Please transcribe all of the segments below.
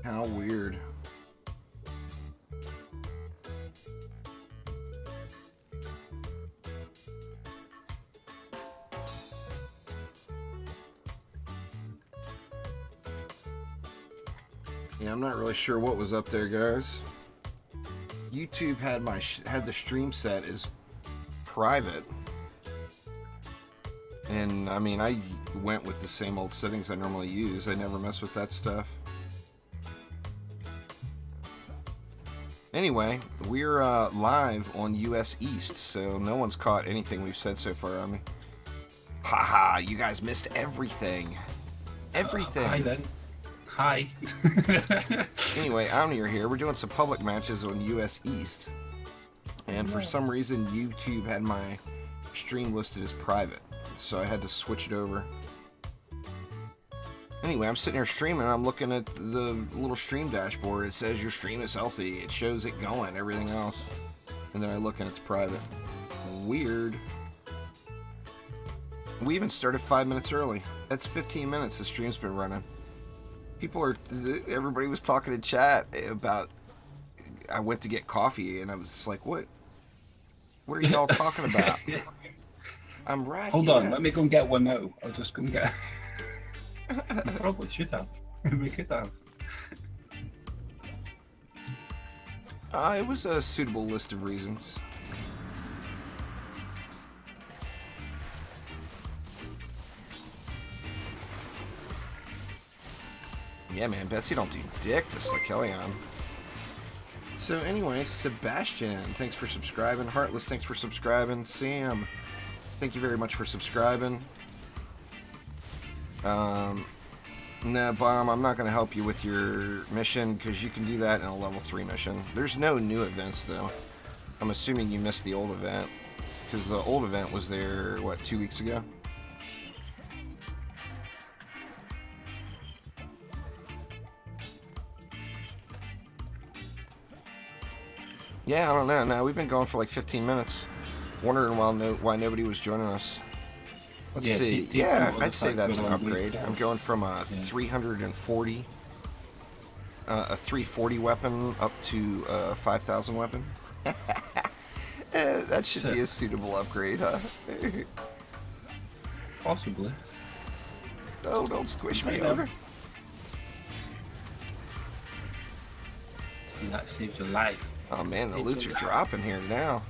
How weird. Yeah, I'm not really sure what was up there, guys. YouTube had the stream set as private, and I mean, I went with the same old settings I normally use. I never mess with that stuff. Anyway, we're live on US East, so no one's caught anything we've said so far on me. Haha, you guys missed everything. Everything. Hi then. Hi. Anyway, Omni here. We're doing some public matches on US East. And for some reason, YouTube had my stream listed as private. So I had to switch it over. Anyway, I'm sitting here streaming, and I'm looking at the little stream dashboard. It says your stream is healthy. It shows it going, everything else. And then I look and it's private. Weird. We even started 5 minutes early. That's 15 minutes the stream's been running. Everybody was talking in chat about, I went to get coffee, and I was just like, what are y'all talking about? I'm right Hold here. on, let me go and get one now. I'll just go and get Probably should have. We could have. It was a suitable list of reasons. Yeah, man, Betsy don't do dick to Slakelion. So anyway, Sebastian, thanks for subscribing. Heartless, thanks for subscribing. Sam, thank you very much for subscribing. Nah, Bomb, I'm not going to help you with your mission, because you can do that in a level 3 mission. There's no new events, though. I'm assuming you missed the old event, because the old event was there, what, 2 weeks ago? Yeah, I don't know. No, we've been going for like 15 minutes. Wondering why nobody was joining us. Let's see. Yeah, I'd say that's an upgrade. I'm going from a 340, a 340 weapon up to a 5,000 weapon. That should be a suitable upgrade, huh? Possibly. Oh, don't squish me over. And that saved your life. Oh man, the loots are dropping here now.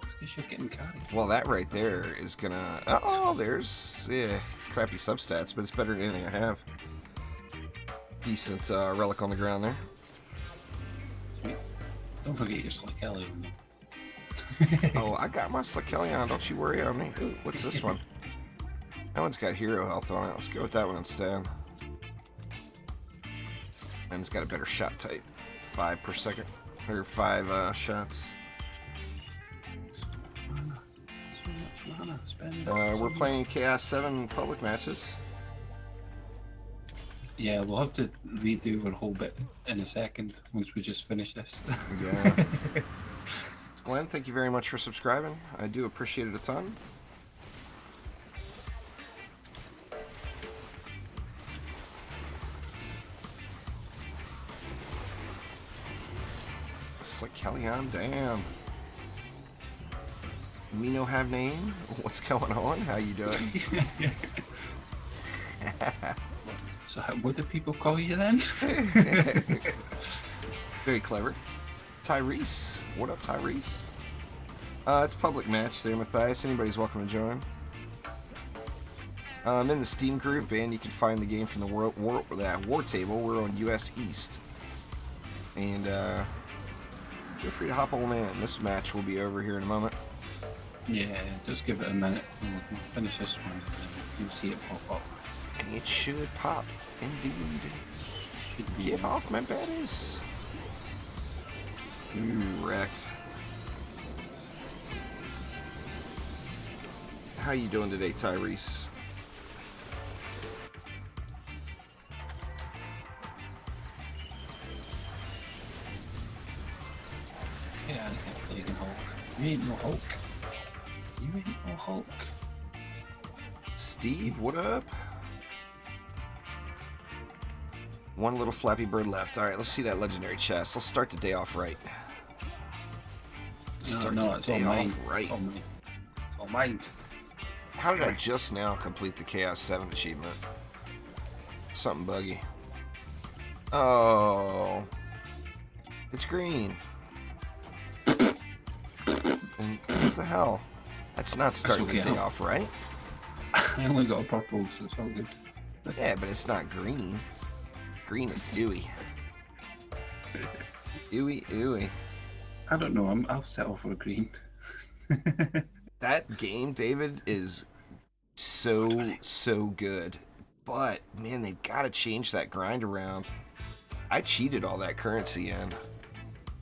It's because you're getting carried. Well, that right there is gonna... Oh, there's crappy substats, but it's better than anything I have. Decent relic on the ground there. Sweet. Don't forget your Slakelion. Oh, I got my Slakelion, don't you worry on me. Ooh, what's this one? That one's got hero health on it. Let's go with that one instead. And it's got a better shot type. 5 per second. Or 5 shots. So much mana spent. We're playing Chaos 7 public matches. Yeah, we'll have to redo our whole bit in a second once we just finish this. Yeah. Glenn, thank you very much for subscribing. I do appreciate it a ton. Slakelion, damn. Me no have name? What's going on? How you doing? So what do people call you then? Very clever. Tyrese. What up, Tyrese? It's a public match there, Matthias. Anybody's welcome to join. I'm in the Steam group, and you can find the game from the war table. We're on US East. And, feel free to hop on in. This match will be over here in a moment. Yeah, just give it a minute and we'll finish this one and you'll see it pop up. It should pop, indeed. Get off my baddies. Ooh, wrecked. How you doing today, Tyrese? Yeah, I can't play the Hulk. You ain't no Hulk. You ain't no Hulk. Steve, what up? One little Flappy Bird left. All right, let's see that legendary chest. Let's start the day off right. No, it's all mine. Right. It's all mine. It's all mine. How did I just now complete the Chaos 7 achievement? Something buggy. Oh. It's green. And what the hell? That's not starting the day off right. I only got a purple, so it's all good. Yeah, but it's not green. Green is ooey. Ooey, ooey. I don't know. I'll settle for green. That game, David, is so good. But, man, they've got to change that grind around. I cheated all that currency in.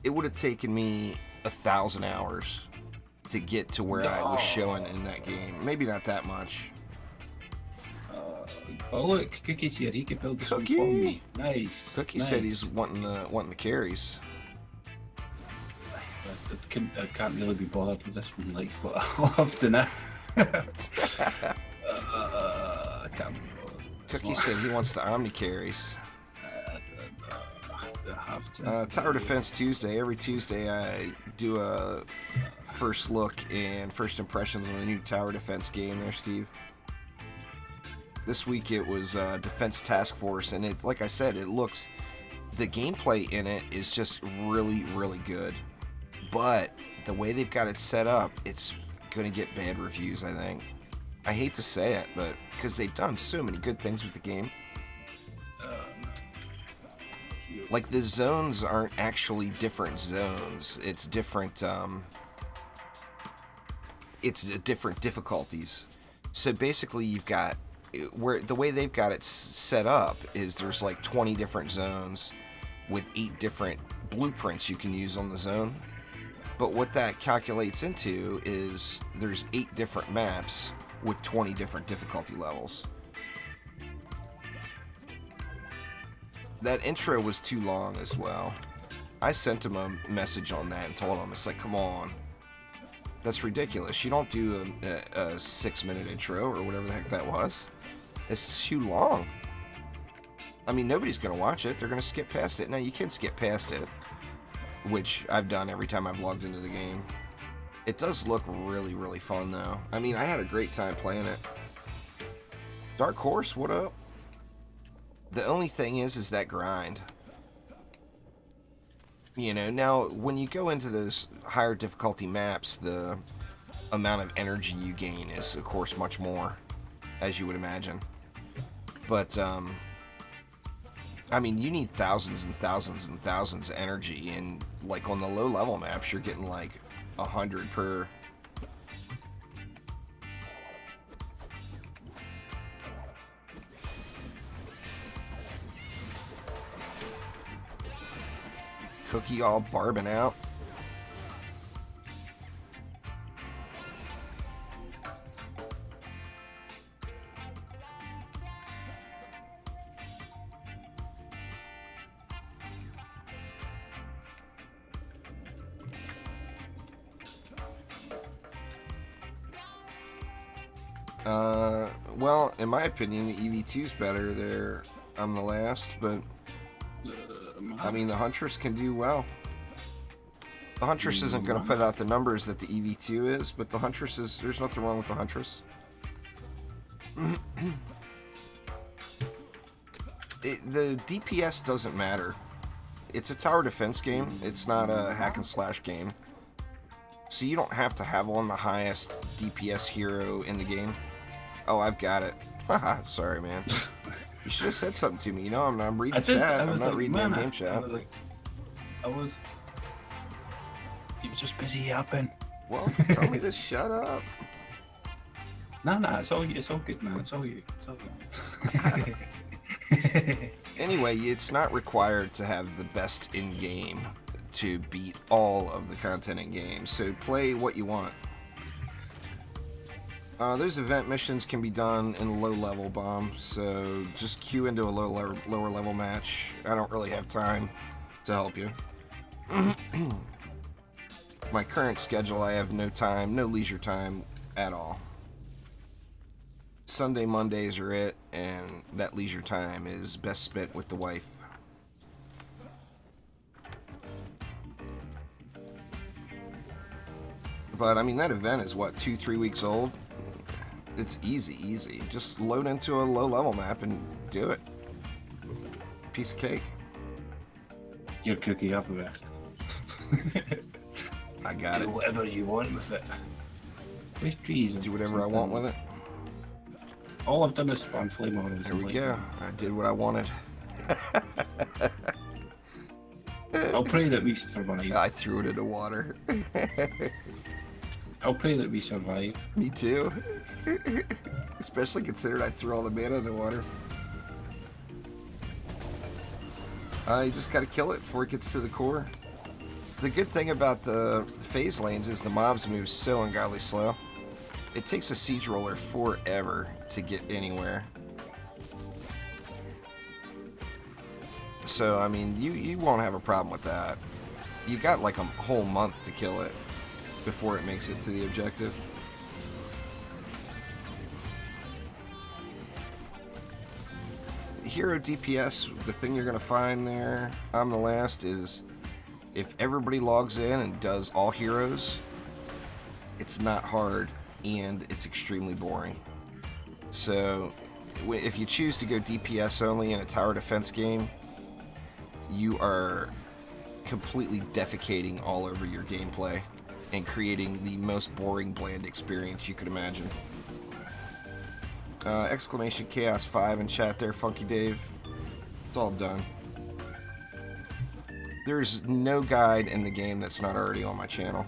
It would have taken me 1,000 hours to get to where I was showing in that game. Maybe not that much. Oh look, Cookie's here. He could build this one for me. Nice. Cookie said he's wanting the carries. I can't really be bothered with this one, like, but I'll have to now. I can't be bothered. Cookie said he wants the Omni carries. I have to. Tower Defense Tuesday. Every Tuesday I do a first look and first impressions on the new Tower Defense game there, Steve. This week it was Defense Task Force, and it, like I said, the gameplay in it is just really, really good. But the way they've got it set up, it's going to get bad reviews, I think. I hate to say it, but because they've done so many good things with the game. Like, the zones aren't actually different zones. It's different, different difficulties. So basically you've got, the way they've got it set up is there's like 20 different zones with 8 different blueprints you can use on the zone. But what that calculates into is there's 8 different maps with 20 different difficulty levels. That intro was too long as well. I sent him a message on that and told him, it's like, come on. That's ridiculous. You don't do a 6-minute intro or whatever the heck that was. It's too long. I mean, nobody's going to watch it. They're going to skip past it. Now, you can skip past it, which I've done every time I've logged into the game. It does look really, really fun, though. I mean, I had a great time playing it. Dark Horse, what up? The only thing is that grind. You know, now, when you go into those higher difficulty maps, the amount of energy you gain is, of course, much more, as you would imagine. But, I mean, you need thousands and thousands and thousands of energy, and, like, on the low-level maps, you're getting, like, 100 per... Cookie all barbing out. Well, in my opinion, the EV2 is better there on the last, but I mean, the Huntress can do well. The Huntress isn't going to put out the numbers that the EV2 is, but the Huntress is, there's nothing wrong with the Huntress. The DPS doesn't matter. It's a tower defense game. It's not a hack and slash game. So you don't have to have on the highest DPS hero in the game. Oh, I've got it. Haha, sorry, man. You should have said something to me. You know, I'm reading chat. I'm not reading the game chat. He was just busy yapping. Well, tell me to shut up. Nah, it's all good, man. It's all you. It's all you. Anyway, it's not required to have the best in-game to beat all of the content in-game, so play what you want. Those event missions can be done in a low-level bomb, so just queue into a lower-level match. I don't really have time to help you. My current schedule, I have no time, no leisure time at all. Sunday, Mondays are it, and that leisure time is best spent with the wife. But I mean, that event is what, 2-3 weeks old? It's easy. Just load into a low-level map and do it. Piece of cake. Your cookie off the best. I got it. Do whatever you want with it. Where's trees? Do whatever I want with it. All I've done is spawn flame on. There we go. I did what I wanted. I'll pray that we survive. I threw it in the water. I'll pray that we survive. Me too. Especially considering I threw all the mana in the water. You just gotta kill it before it gets to the core. The good thing about the phase lanes is the mobs move so ungodly slow. It takes a siege roller forever to get anywhere. So, I mean, you won't have a problem with that. You got like a whole month to kill it before it makes it to the objective. Hero DPS, the thing you're going to find there on the last is if everybody logs in and does all heroes, it's not hard and it's extremely boring. So if you choose to go DPS only in a tower defense game, you are completely defecating all over your gameplay and creating the most boring, bland experience you could imagine. Exclamation Chaos 5 in chat there, Funky Dave. It's all done. There's no guide in the game that's not already on my channel.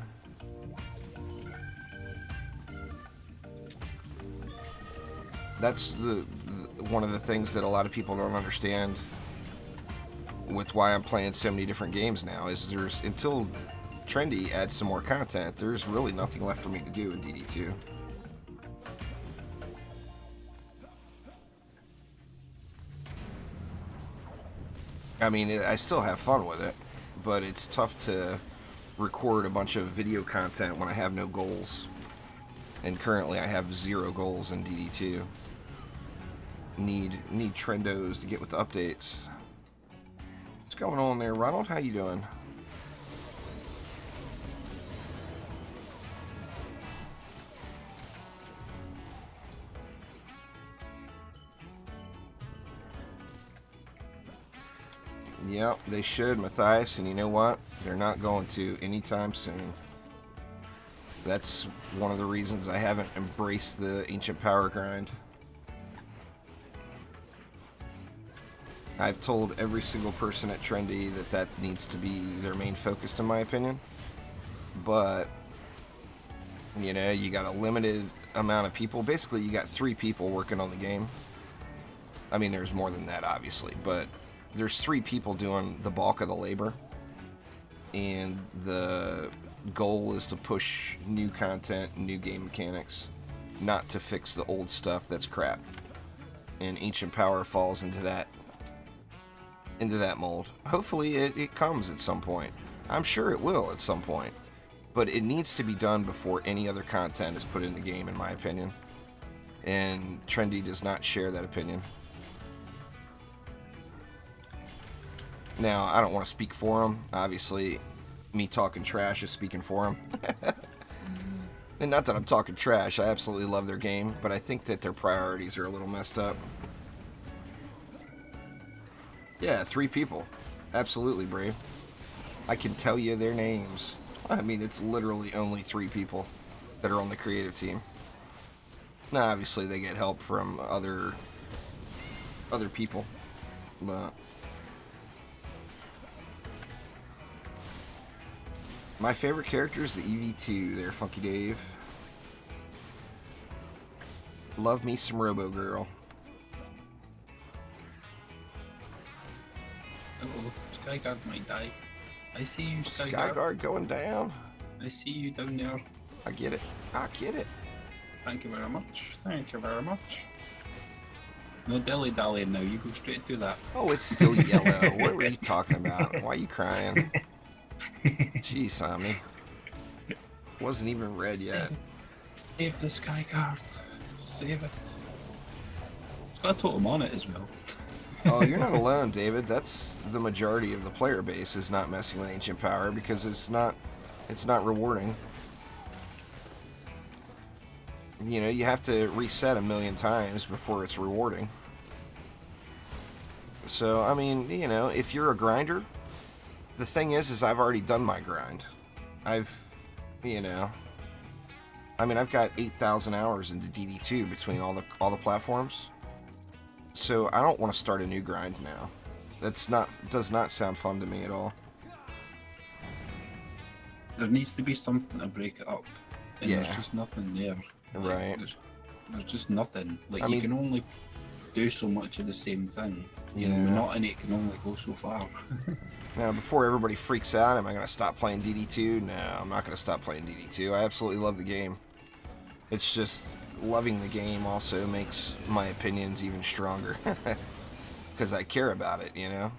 That's one of the things that a lot of people don't understand with why I'm playing so many different games now, is there's, until Trendy adds some more content, there's really nothing left for me to do in DD2. I mean, I still have fun with it, but it's tough to record a bunch of video content when I have no goals. And currently I have 0 goals in DD2. Need trendos to get with the updates. What's going on there, Ronald? How you doing? Yep, they should, Matthias, and you know what? They're not going to anytime soon. That's one of the reasons I haven't embraced the Ancient Power grind. I've told every single person at Trendy that that needs to be their main focus, in my opinion. But, you know, you got a limited amount of people. Basically, you got 3 people working on the game. I mean, there's more than that, obviously, but there's 3 people doing the bulk of the labor, and the goal is to push new content, new game mechanics, not to fix the old stuff that's crap. And Ancient Power falls into that mold. Hopefully it comes at some point. I'm sure it will at some point, but it needs to be done before any other content is put in the game, in my opinion. And Trendy does not share that opinion. Now, I don't want to speak for him. Obviously, me talking trash is speaking for him. And not that I'm talking trash. I absolutely love their game, but I think that their priorities are a little messed up. Yeah, 3 people. Absolutely, Brave. I can tell you their names. I mean, it's literally only 3 people that are on the creative team. Now, obviously, they get help from other people, but my favorite character is the EV2 there, Funky Dave. Love me some Robo Girl. Oh, Skyguard might die. I see you, Skyguard. Skyguard going down. I see you down there. I get it. I get it. Thank you very much. Thank you very much. No dilly-dallying now. You go straight through that. Oh, it's still yellow. What were you talking about? Why are you crying? Jeez, Sammy. Wasn't even red yet. Save the Skyguard. Save it. It's got a totem on it as well. Oh, you're not alone, David. That's the majority of the player base is not messing with Ancient Power because it's not rewarding. you know, you have to reset a million times before it's rewarding. So, I mean, you know, if you're a grinder, the thing is I've already done my grind. You know, I mean, I've got 8,000 hours into DD2 between all the platforms. So I don't want to start a new grind now. Does not sound fun to me at all. There needs to be something to break it up. And Yeah. there's just nothing there. Like, Right. There's just nothing. Like, I you mean, can only do so much of the same thing. You know, monotony can only go so far. Now, before everybody freaks out, am I going to stop playing DD2? No, I'm not going to stop playing DD2. I absolutely love the game. It's just loving the game also makes my opinions even stronger. Because I care about it, you know?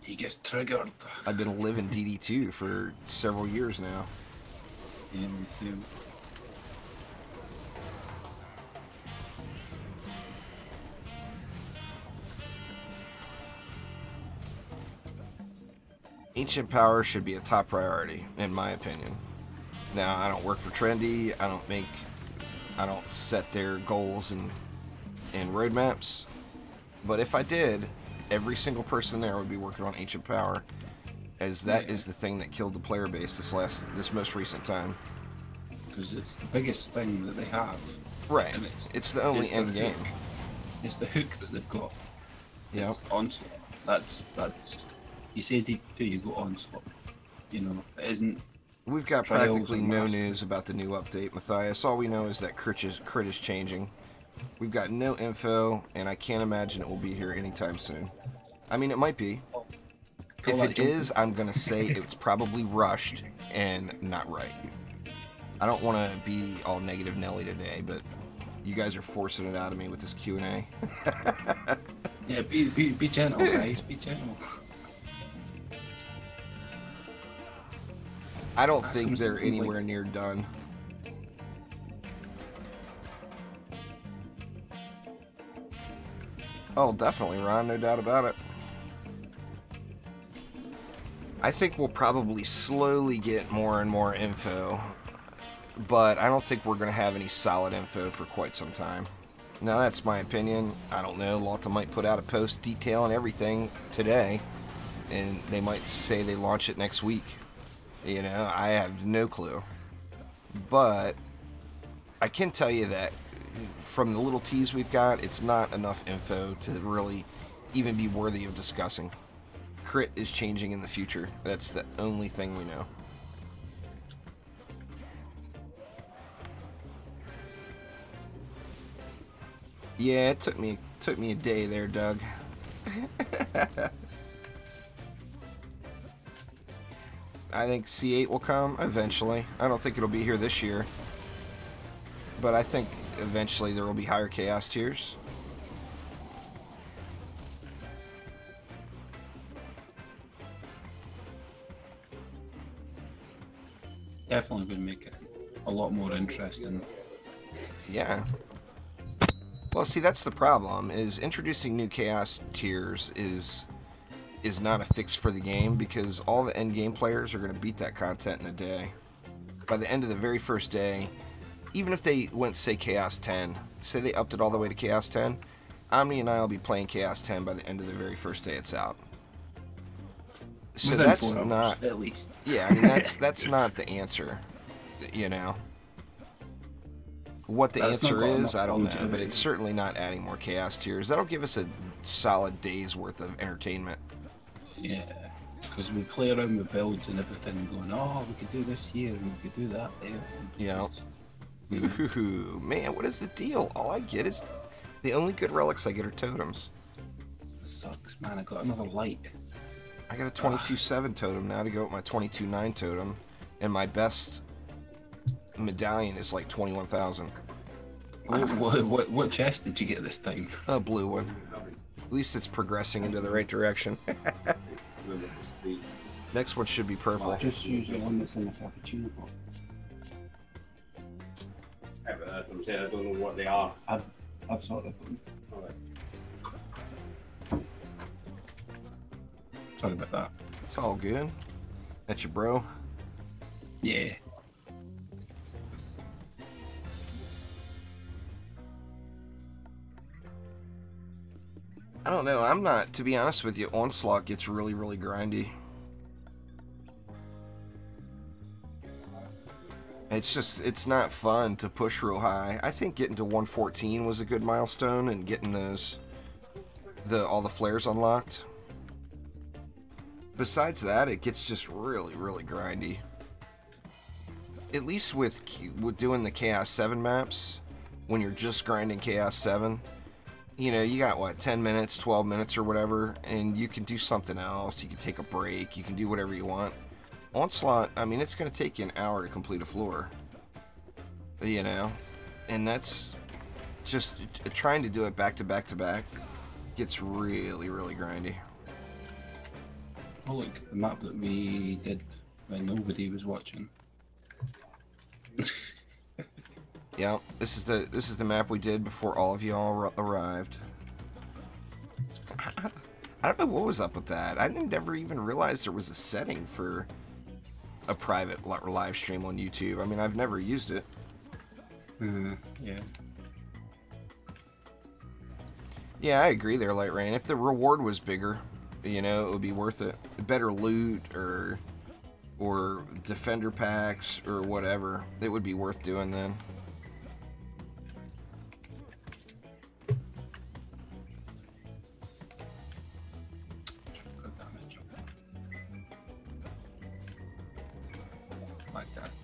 He gets triggered. I've been living DD2 for several years now. Yeah, me too. Ancient power should be a top priority, in my opinion. Now, I don't work for Trendy. I don't set their goals and roadmaps. But if I did, every single person there would be working on Ancient Power, as that is the thing that killed the player base this most recent time. Because it's the biggest thing that they have. Right. And it's the only end game. It's the hook that they've got. Yeah. Onslaught. That's. You say D2, you go onslaught. You know, it isn't. We've got practically no news about the new update, Matthias. All we know is that crit is changing. We've got no info, and I can't imagine it will be here anytime soon. I mean, it might be. If it is, I'm going to say it's probably rushed and not right. I don't want to be all negative Nelly today, but you guys are forcing it out of me with this Q&A. Yeah, be gentle, guys. Be gentle. I don't think they're anywhere near done. Oh, definitely, Ron. No doubt about it. I think we'll probably slowly get more and more info, but I don't think we're going to have any solid info for quite some time. Now, that's my opinion. I don't know. Lalta might put out a post detailing everything today, and they might say they launch it next week. You know, I have no clue. But I can tell you that from the little tease we've got, it's not enough info to really even be worthy of discussing. Crit is changing in the future. That's the only thing we know. Yeah, it took me a day there, Doug. I think C8 will come eventually. I don't think it'll be here this year. But I think eventually there will be higher chaos tiers. Definitely going to make it a lot more interesting. Yeah. Well, see, that's the problem, is introducing new chaos tiers is not a fix for the game, because all the end game players are going to beat that content in a day. By the end of the very first day, even if they went, say, Chaos 10, say they upped it all the way to Chaos 10, Omni and I will be playing Chaos 10 by the end of the very first day it's out. So within that's 4 hours, not, at least. Yeah, I mean, that's not the answer, you know. What the answer is, I don't know, but it's certainly not adding more chaos tiers. That'll give us a solid day's worth of entertainment. Yeah, because we play around with builds and everything, going, oh, we could do this here and we could do that there. Yeah. Ooh, man, what is the deal? All I get is the only good relics I get are totems. It sucks, man. I got another light. I got a 22-7 totem now to go with my 22-9 totem, and my best medallion is like 21,000. What chest did you get this time? A blue one. At least it's progressing into the right direction. Next one should be purple. I'll just use the one that's in the cappuccino box. Yeah, but that's what I'm saying. I don't know what they are. I've sorted them. Sorry about that. It's all good. That's your bro? Yeah. I don't know. I'm not, to be honest with you, Onslaught gets really, really grindy. It's just, it's not fun to push real high. I think getting to 114 was a good milestone and getting those, all the flares unlocked. Besides that, it gets just really, really grindy. At least with doing the Chaos 7 maps, when you're just grinding Chaos 7, you know, you got, what, 10 minutes, 12 minutes or whatever, and you can do something else. You can take a break. You can do whatever you want. Onslaught, I mean, it's going to take you an hour to complete a floor. You know? And that's just trying to do it back to back to back gets really, really grindy. Oh, look, the map that we did when nobody was watching. Yeah, this is the map we did before all of y'all arrived. I don't know what was up with that. I didn't ever even realize there was a setting for a private live stream on YouTube. I mean, I've never used it. Yeah. Yeah, I agree there, Light Rain. If the reward was bigger, you know, it would be worth it. Better loot or defender packs or whatever, it would be worth doing then. Fantastic.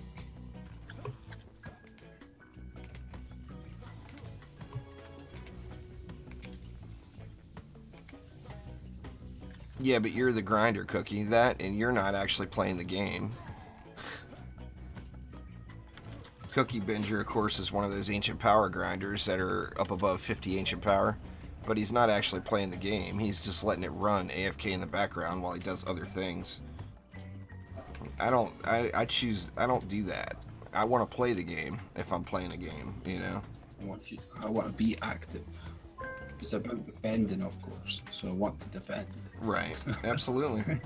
Yeah, but you're the grinder, Cookie. That, and you're not actually playing the game. Cookie Binger, of course, is one of those ancient power grinders that are up above 50 ancient power, but he's not actually playing the game. He's just letting it run AFK in the background while he does other things. I don't do that. I want to play the game if I'm playing a game, you know? I want to be active. It's about defending, of course, so I want to defend. Right, absolutely.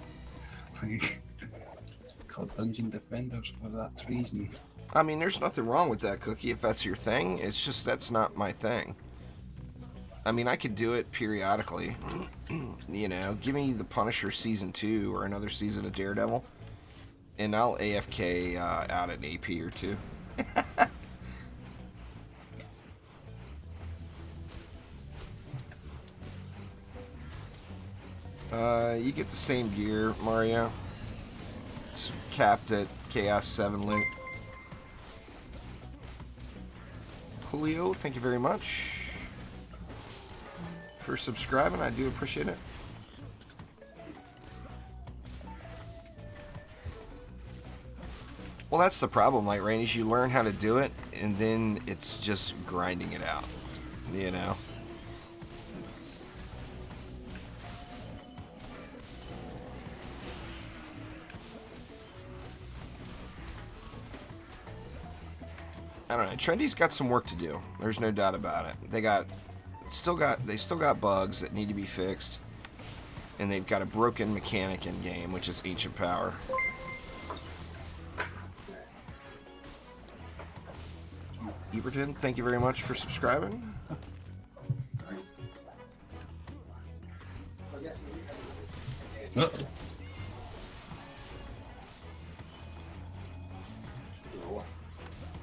It's called Dungeon Defenders for that reason. I mean, there's nothing wrong with that, Cookie, if that's your thing. It's just that's not my thing. I mean, I could do it periodically. You know, give me the Punisher Season 2 or another season of Daredevil, and I'll AFK out an AP or two. You get the same gear, Mario. It's capped at Chaos 7 loot. Julio, thank you very much for subscribing. I do appreciate it. Well, that's the problem, Light Rain, is you learn how to do it, and then it's just grinding it out, you know? I don't know. Trendy's got some work to do. There's no doubt about it. They still got bugs that need to be fixed, and they've got a broken mechanic in game, which is ancient power. Everton, thank you very much for subscribing. Uh-oh.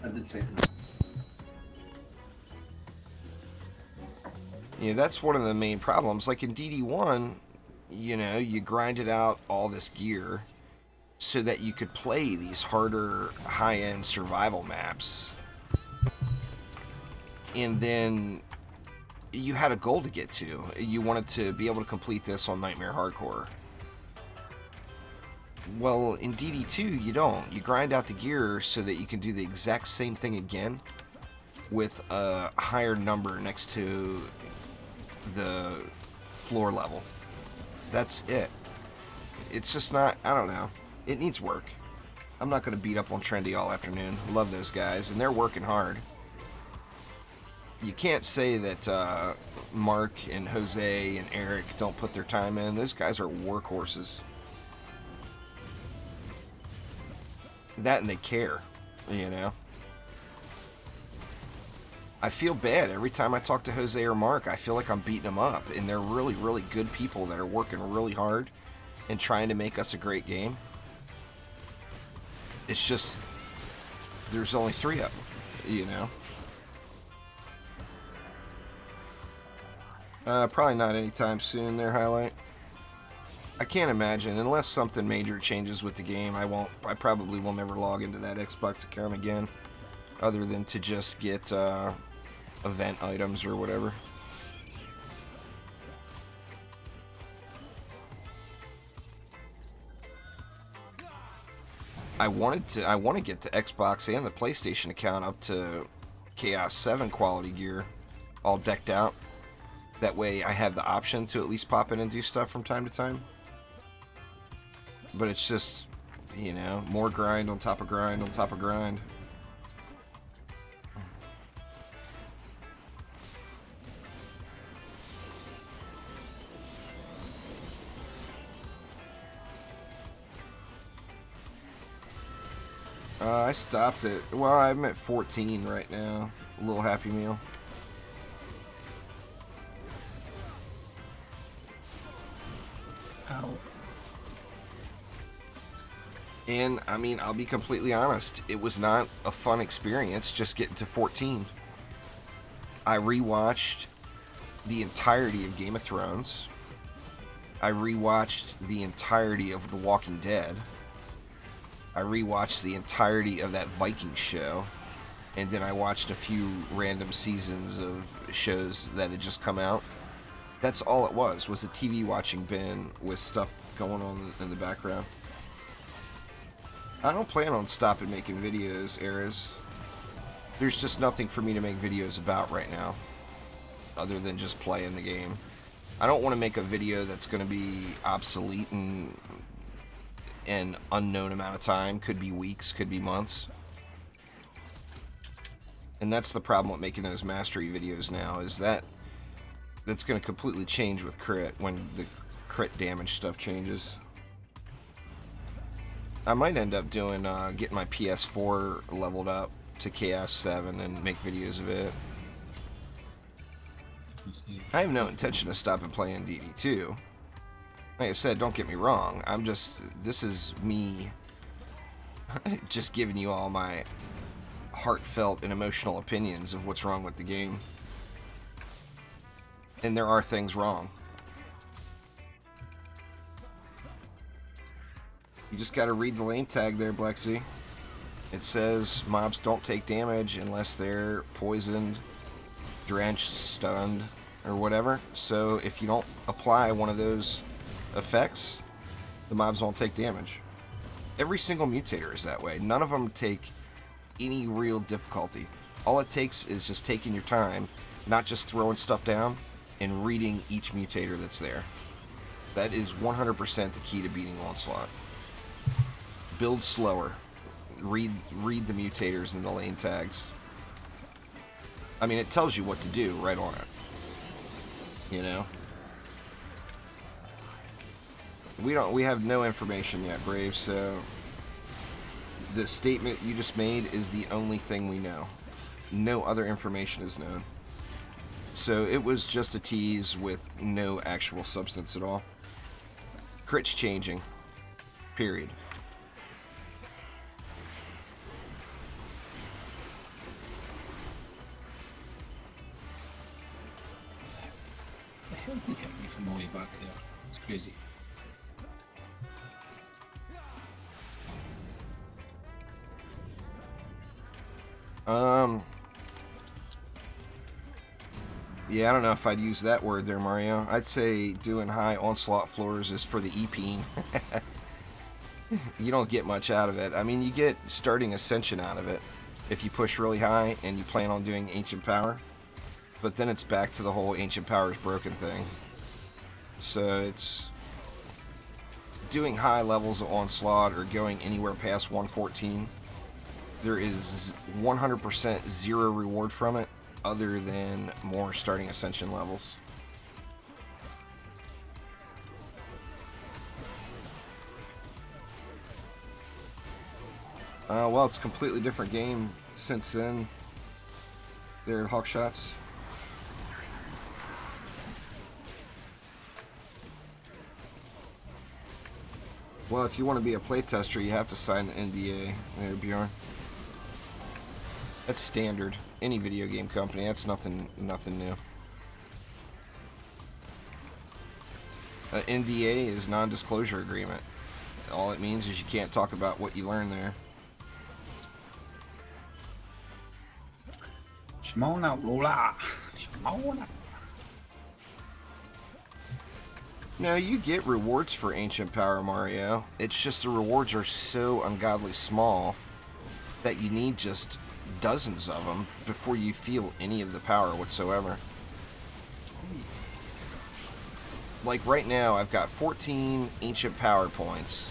I did say that. Yeah, that's one of the main problems. Like in DD1, you know, you grinded out all this gear so that you could play these harder, high-end survival maps. And then you had a goal to get to. You wanted to be able to complete this on Nightmare Hardcore. Well, in DD2, you don't. You grind out the gear so that you can do the exact same thing again with a higher number next to the floor level. That's it. It's just not, I don't know. It needs work. I'm not going to beat up on Trendy all afternoon. Love those guys, and they're working hard. You can't say that Mark and Jose and Eric don't put their time in. Those guys are workhorses. That and they care, you know. I feel bad every time I talk to Jose or Mark. I feel like I'm beating them up, and they're really, really good people that are working really hard and trying to make us a great game. It's just there's only 3 of them, you know. Probably not anytime soon there, Highlight. I can't imagine, unless something major changes with the game, I probably will never log into that Xbox account again, other than to just get event items or whatever. I want to get the Xbox and the PlayStation account up to Chaos 7 quality gear, all decked out. That way I have the option to at least pop in and do stuff from time to time. But it's just, you know, more grind on top of grind on top of grind. I stopped it. Well, I'm at 14 right now. A little Happy Meal. Ow. And, I mean, I'll be completely honest. It was not a fun experience just getting to 14. I rewatched the entirety of Game of Thrones. I rewatched the entirety of The Walking Dead. I rewatched the entirety of that Viking show, and then I watched a few random seasons of shows that had just come out. That's all it was a TV watching bin with stuff going on in the background. I don't plan on stopping making videos, Eras. There's just nothing for me to make videos about right now, other than just playing the game. I don't want to make a video that's going to be obsolete in an unknown amount of time. Could be weeks, could be months. And that's the problem with making those mastery videos now, is that that's going to completely change with crit when the crit damage stuff changes. I might end up doing getting my PS4 leveled up to Chaos 7 and make videos of it. I have no intention of stopping playing DD2. Like I said, don't get me wrong. This is me just giving you all my heartfelt and emotional opinions of what's wrong with the game. And there are things wrong. You just gotta read the lane tag there, Black Sea. It says mobs don't take damage unless they're poisoned, drenched, stunned, or whatever. So if you don't apply one of those effects, the mobs won't take damage. Every single mutator is that way. None of them take any real difficulty. All it takes is just taking your time, not just throwing stuff down, and reading each mutator that's there. That is 100% the key to beating Onslaught. Build slower. Read the mutators and the lane tags. I mean, it tells you what to do right on it. You know? We have no information yet, Brave, so the statement you just made is the only thing we know. No other information is known. So it was just a tease with no actual substance at all. Crit's changing. Period. The hell did you get me from all the way back there? It's crazy. Yeah, I don't know if I'd use that word there, Mario. I'd say doing high onslaught floors is for the EP. You don't get much out of it. I mean, you get starting ascension out of it if you push really high and you plan on doing ancient power. But then it's back to the whole ancient power is broken thing. So it's doing high levels of onslaught or going anywhere past 114. There is 100% zero reward from it, other than more starting ascension levels. Well, it's a completely different game since then. There, hawk shots. Well, if you want to be a playtester, you have to sign the NDA. There, Bjorn. That's standard. Any video game company. That's nothing new. NDA is non-disclosure agreement. All it means is you can't talk about what you learn there. Shimona, Lola. Shimona. No, you get rewards for Ancient Power, Mario. It's just the rewards are so ungodly small that you need just dozens of them before you feel any of the power whatsoever. Like right now, I've got 14 Ancient Power points.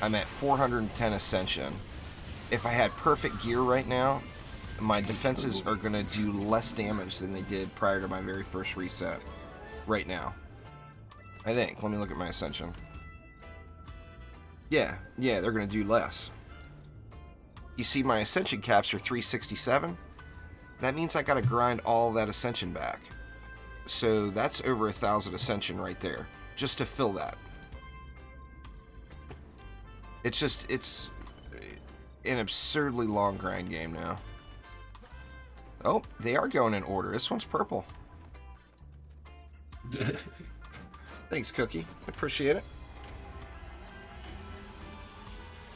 I'm at 410 Ascension. If I had perfect gear right now, my defenses are going to do less damage than they did prior to my very first reset. Right now. I think. Let me look at my Ascension. Yeah, they're going to do less. You see, my Ascension caps are 367. That means I got to grind all that Ascension back. So that's over 1,000 Ascension right there, just to fill that. It's an absurdly long grind game now. Oh, they are going in order. This one's purple. Thanks, Cookie. Appreciate it.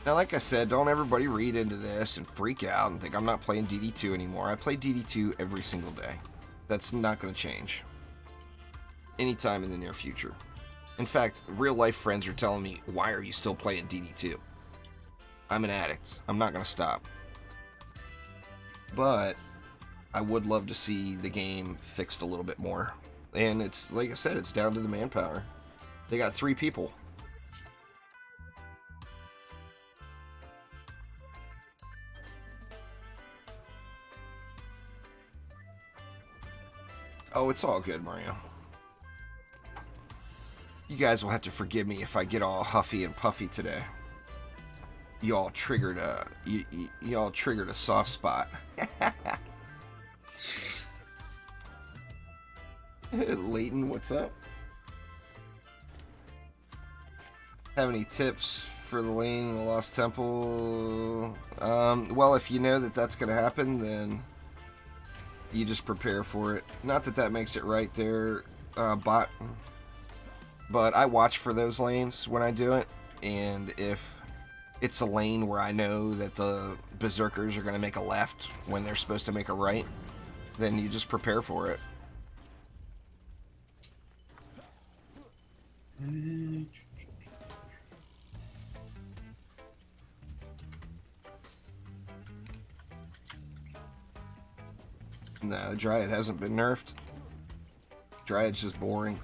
Now, like I said, don't everybody read into this and freak out and think I'm not playing DD2 anymore. I play DD2 every single day. That's not going to change anytime in the near future. In fact, real-life friends are telling me, why are you still playing DD2? I'm an addict. I'm not going to stop. But I would love to see the game fixed a little bit more. And it's, like I said, it's down to the manpower. They got 3 people. Oh, it's all good, Mario. You guys will have to forgive me if I get all huffy and puffy today. Y'all triggered a y'all triggered a soft spot. Leighton, what's up? Have any tips for the lane in the Lost Temple? Well, if you know that that's going to happen, then you just prepare for it. Not that that makes it right there, bot. But I watch for those lanes when I do it, and if it's a lane where I know that the berserkers are going to make a left when they're supposed to make a right, then you just prepare for it. Nah, the Dryad hasn't been nerfed. Dryad's just boring.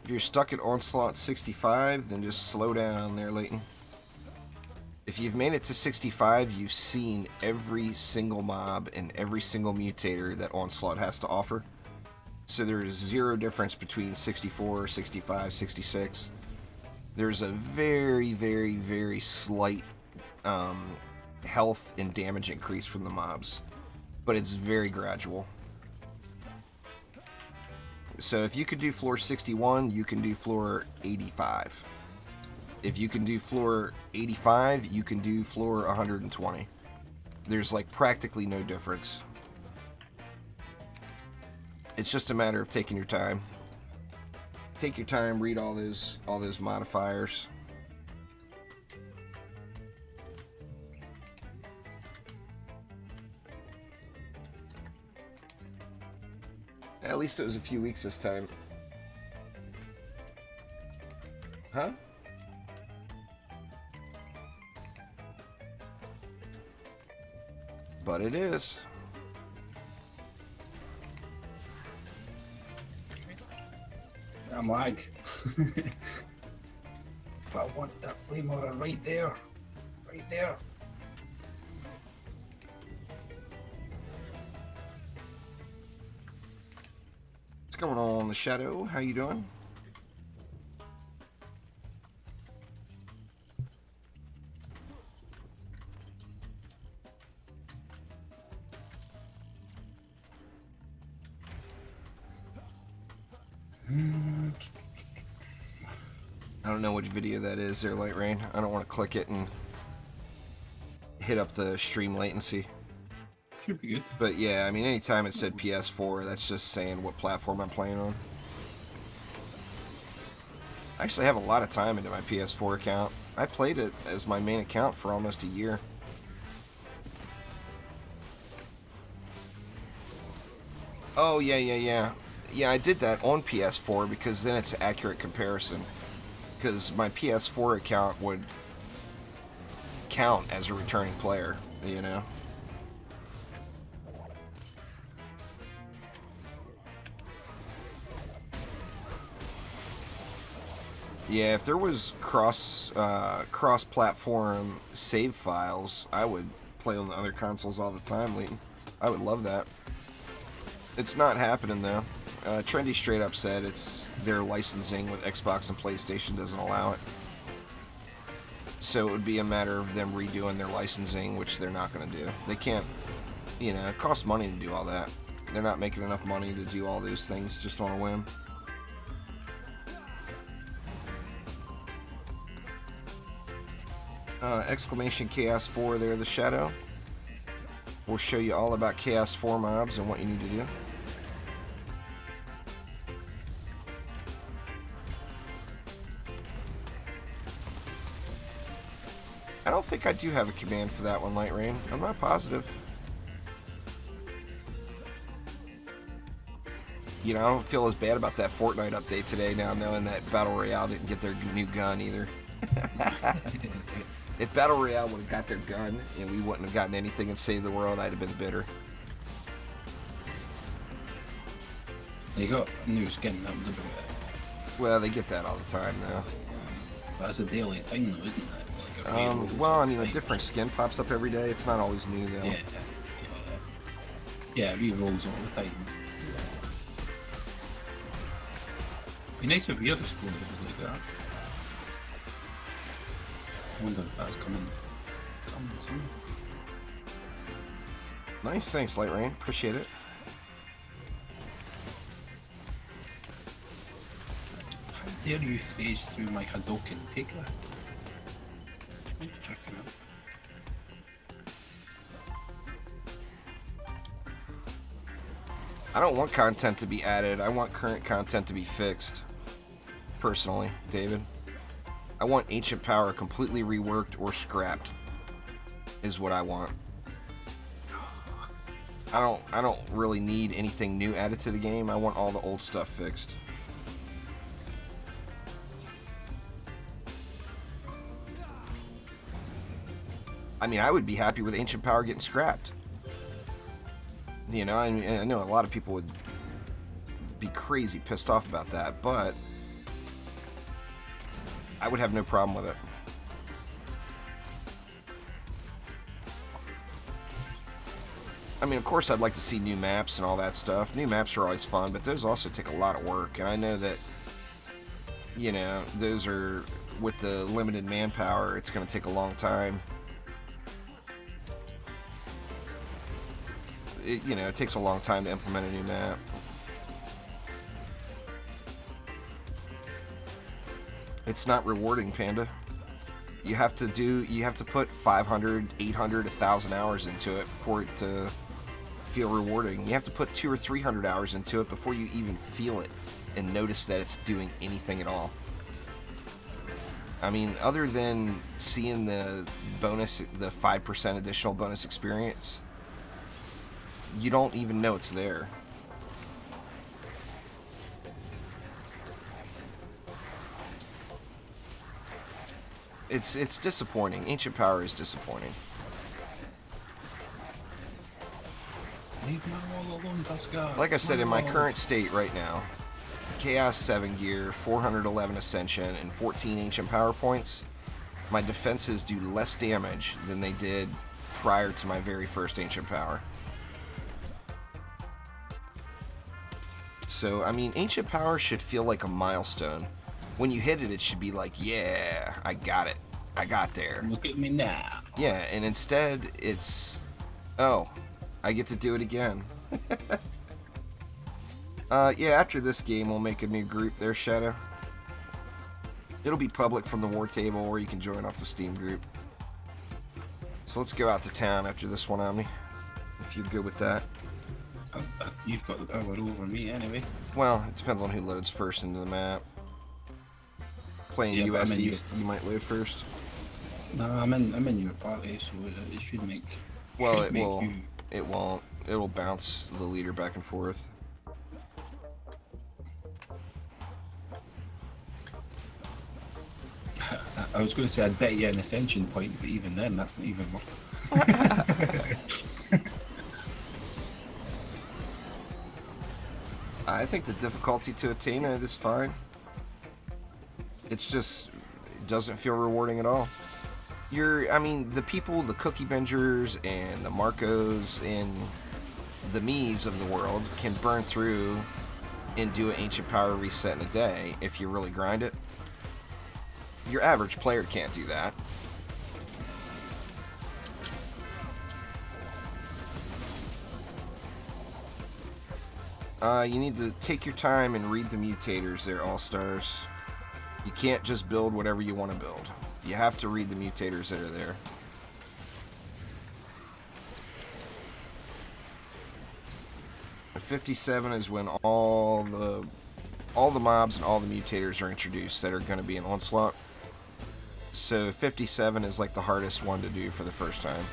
If you're stuck at Onslaught 65, then just slow down there, Leighton. If you've made it to 65, you've seen every single mob and every single mutator that Onslaught has to offer. So there's zero difference between 64, 65, 66. There's a very, very, very slight health and damage increase from the mobs, but it's very gradual. So if you could do floor 61, you can do floor 85. If you can do floor 85, you can do floor 120. There's like practically no difference. It's just a matter of taking your time. Take your time, read all those modifiers. At least it was a few weeks this time. Huh? But it is. I'm lag. But I want that flame aura right there. Right there. What's going on, the Shadow? How you doing? I don't know which video that is there, Light Rain. I don't want to click it and hit up the stream latency. Should be good. But yeah, I mean, anytime it said PS4, that's just saying what platform I'm playing on. I actually have a lot of time into my PS4 account. I played it as my main account for almost a year. Oh, yeah. Yeah, I did that on PS4 because then it's an accurate comparison. Because my PS4 account would count as a returning player, you know? Yeah, if there was cross-platform save files, I would play on the other consoles all the time, Leighton. I would love that. It's not happening, though. Trendy straight up said it's their licensing with Xbox and PlayStation doesn't allow it. So it would be a matter of them redoing their licensing, which they're not going to do. They can't, you know, it costs money to do all that. They're not making enough money to do all those things just on a whim. Exclamation Chaos 4 there, the Shadow. We'll show you all about Chaos 4 mobs and what you need to do. I don't think I do have a command for that one, Light Rain. I'm not positive. You know, I don't feel as bad about that Fortnite update today now, knowing that Battle Royale didn't get their new gun either. If Battle Royale would have got their gun and we wouldn't have gotten anything and saved the world, I'd have been bitter. They got new skin, that was about it. Well, they get that all the time now. But that's a daily thing though, isn't it? Like Well, I mean, a different skin pops up every day. It's not always new, though. Yeah, it re-rolls all the time. Be nice if we had explosives like that. I wonder if that's coming soon. Nice, thanks, Light Rain. Appreciate it. How dare you phase through my Hadoken? Take that. Check it out. I don't want content to be added. I want current content to be fixed. Personally, David. I want Ancient Power completely reworked or scrapped. Is what I want. I don't really need anything new added to the game. I want all the old stuff fixed. I mean, I would be happy with Ancient Power getting scrapped. You know, I know a lot of people would be crazy pissed off about that, but I would have no problem with it. I mean, of course, I'd like to see new maps and all that stuff. New maps are always fun, but those also take a lot of work, and I know that, you know, those are, with the limited manpower, it's going to take a long time. You know, it takes a long time to implement a new map. It's not rewarding, Panda. You have to put 500, 800, 1,000 hours into it for it to feel rewarding. You have to put 200 or 300 hours into it before you even feel it and notice that it's doing anything at all. I mean, other than seeing the bonus, the 5% additional bonus experience, you don't even know it's there. It's disappointing. Ancient Power is disappointing. Leave my wall alone, Tusker. Like I said, in my current state right now, Chaos 7 gear, 411 Ascension, and 14 Ancient Power points, my defenses do less damage than they did prior to my very first Ancient Power. So, I mean, Ancient Power should feel like a milestone. When you hit it, it should be like, yeah, I got it. I got there. Look at me now. Yeah, and instead, it's, oh, I get to do it again. Yeah, after this game, we'll make a new group there, Shadow. It'll be public from the war table, or you can join off the Steam group. So let's go out to town after this one, Omni, if you're good with that. You've got the power over me anyway. Well, it depends on who loads first into the map. Playing US East, you might load first. No, I'm in your party, so it should make. Well, it will. It won't. It'll bounce the leader back and forth. I was going to say I'd bet you an ascension point, but even then, that's not even more. I think the difficulty to attain it is fine. It's just, it doesn't feel rewarding at all. I mean, the people, the Cookie Bingers and the Marcos and the Me's of the world can burn through and do an Ancient Power reset in a day if you really grind it. Your average player can't do that. You need to take your time and read the mutators there, All-Stars. You can't just build whatever you want to build. You have to read the mutators that are there. At 57 is when all the mobs and all the mutators are introduced that are going to be an onslaught. So 57 is like the hardest one to do for the first time.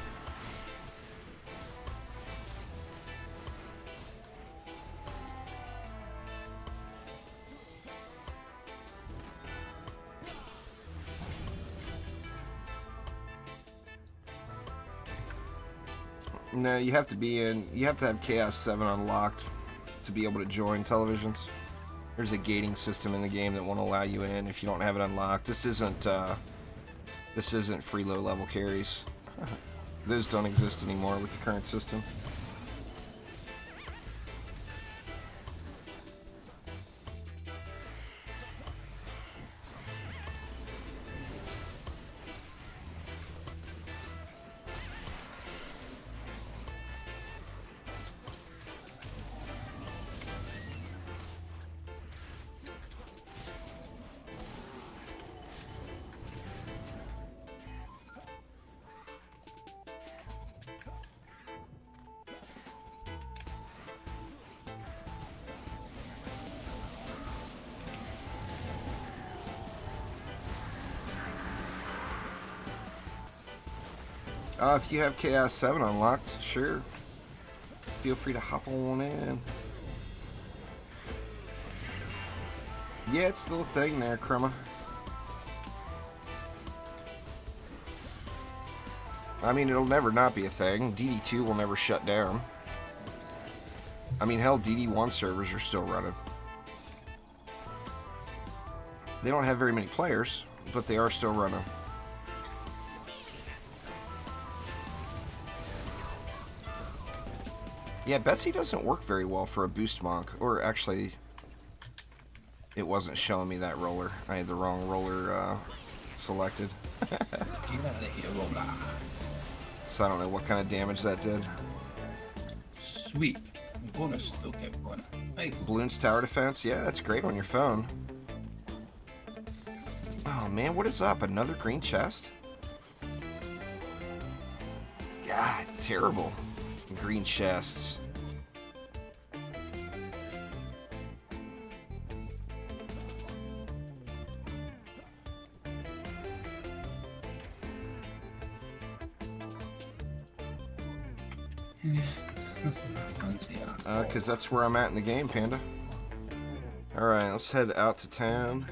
No, you have to have Chaos 7 unlocked to be able to join televisions. There's a gating system in the game that won't allow you in if you don't have it unlocked. This isn't free low level carries. Those don't exist anymore with the current system. If you have Chaos 7 unlocked, sure. Feel free to hop on in. Yeah, it's still a thing there, Crema. I mean, it'll never not be a thing. DD2 will never shut down. I mean, hell, DD1 servers are still running. They don't have very many players, but they are still running. Yeah, Betsy doesn't work very well for a boost monk. Or actually, it wasn't showing me that roller. I had the wrong roller selected. So I don't know what kind of damage that did. Sweet. The bonus still kept going. Nice. Bloons Tower Defense? Yeah, that's great on your phone. Oh man, what is up? Another green chest? God, terrible. Green chests. Because that's where I'm at in the game, Panda. Alright, let's head out to town.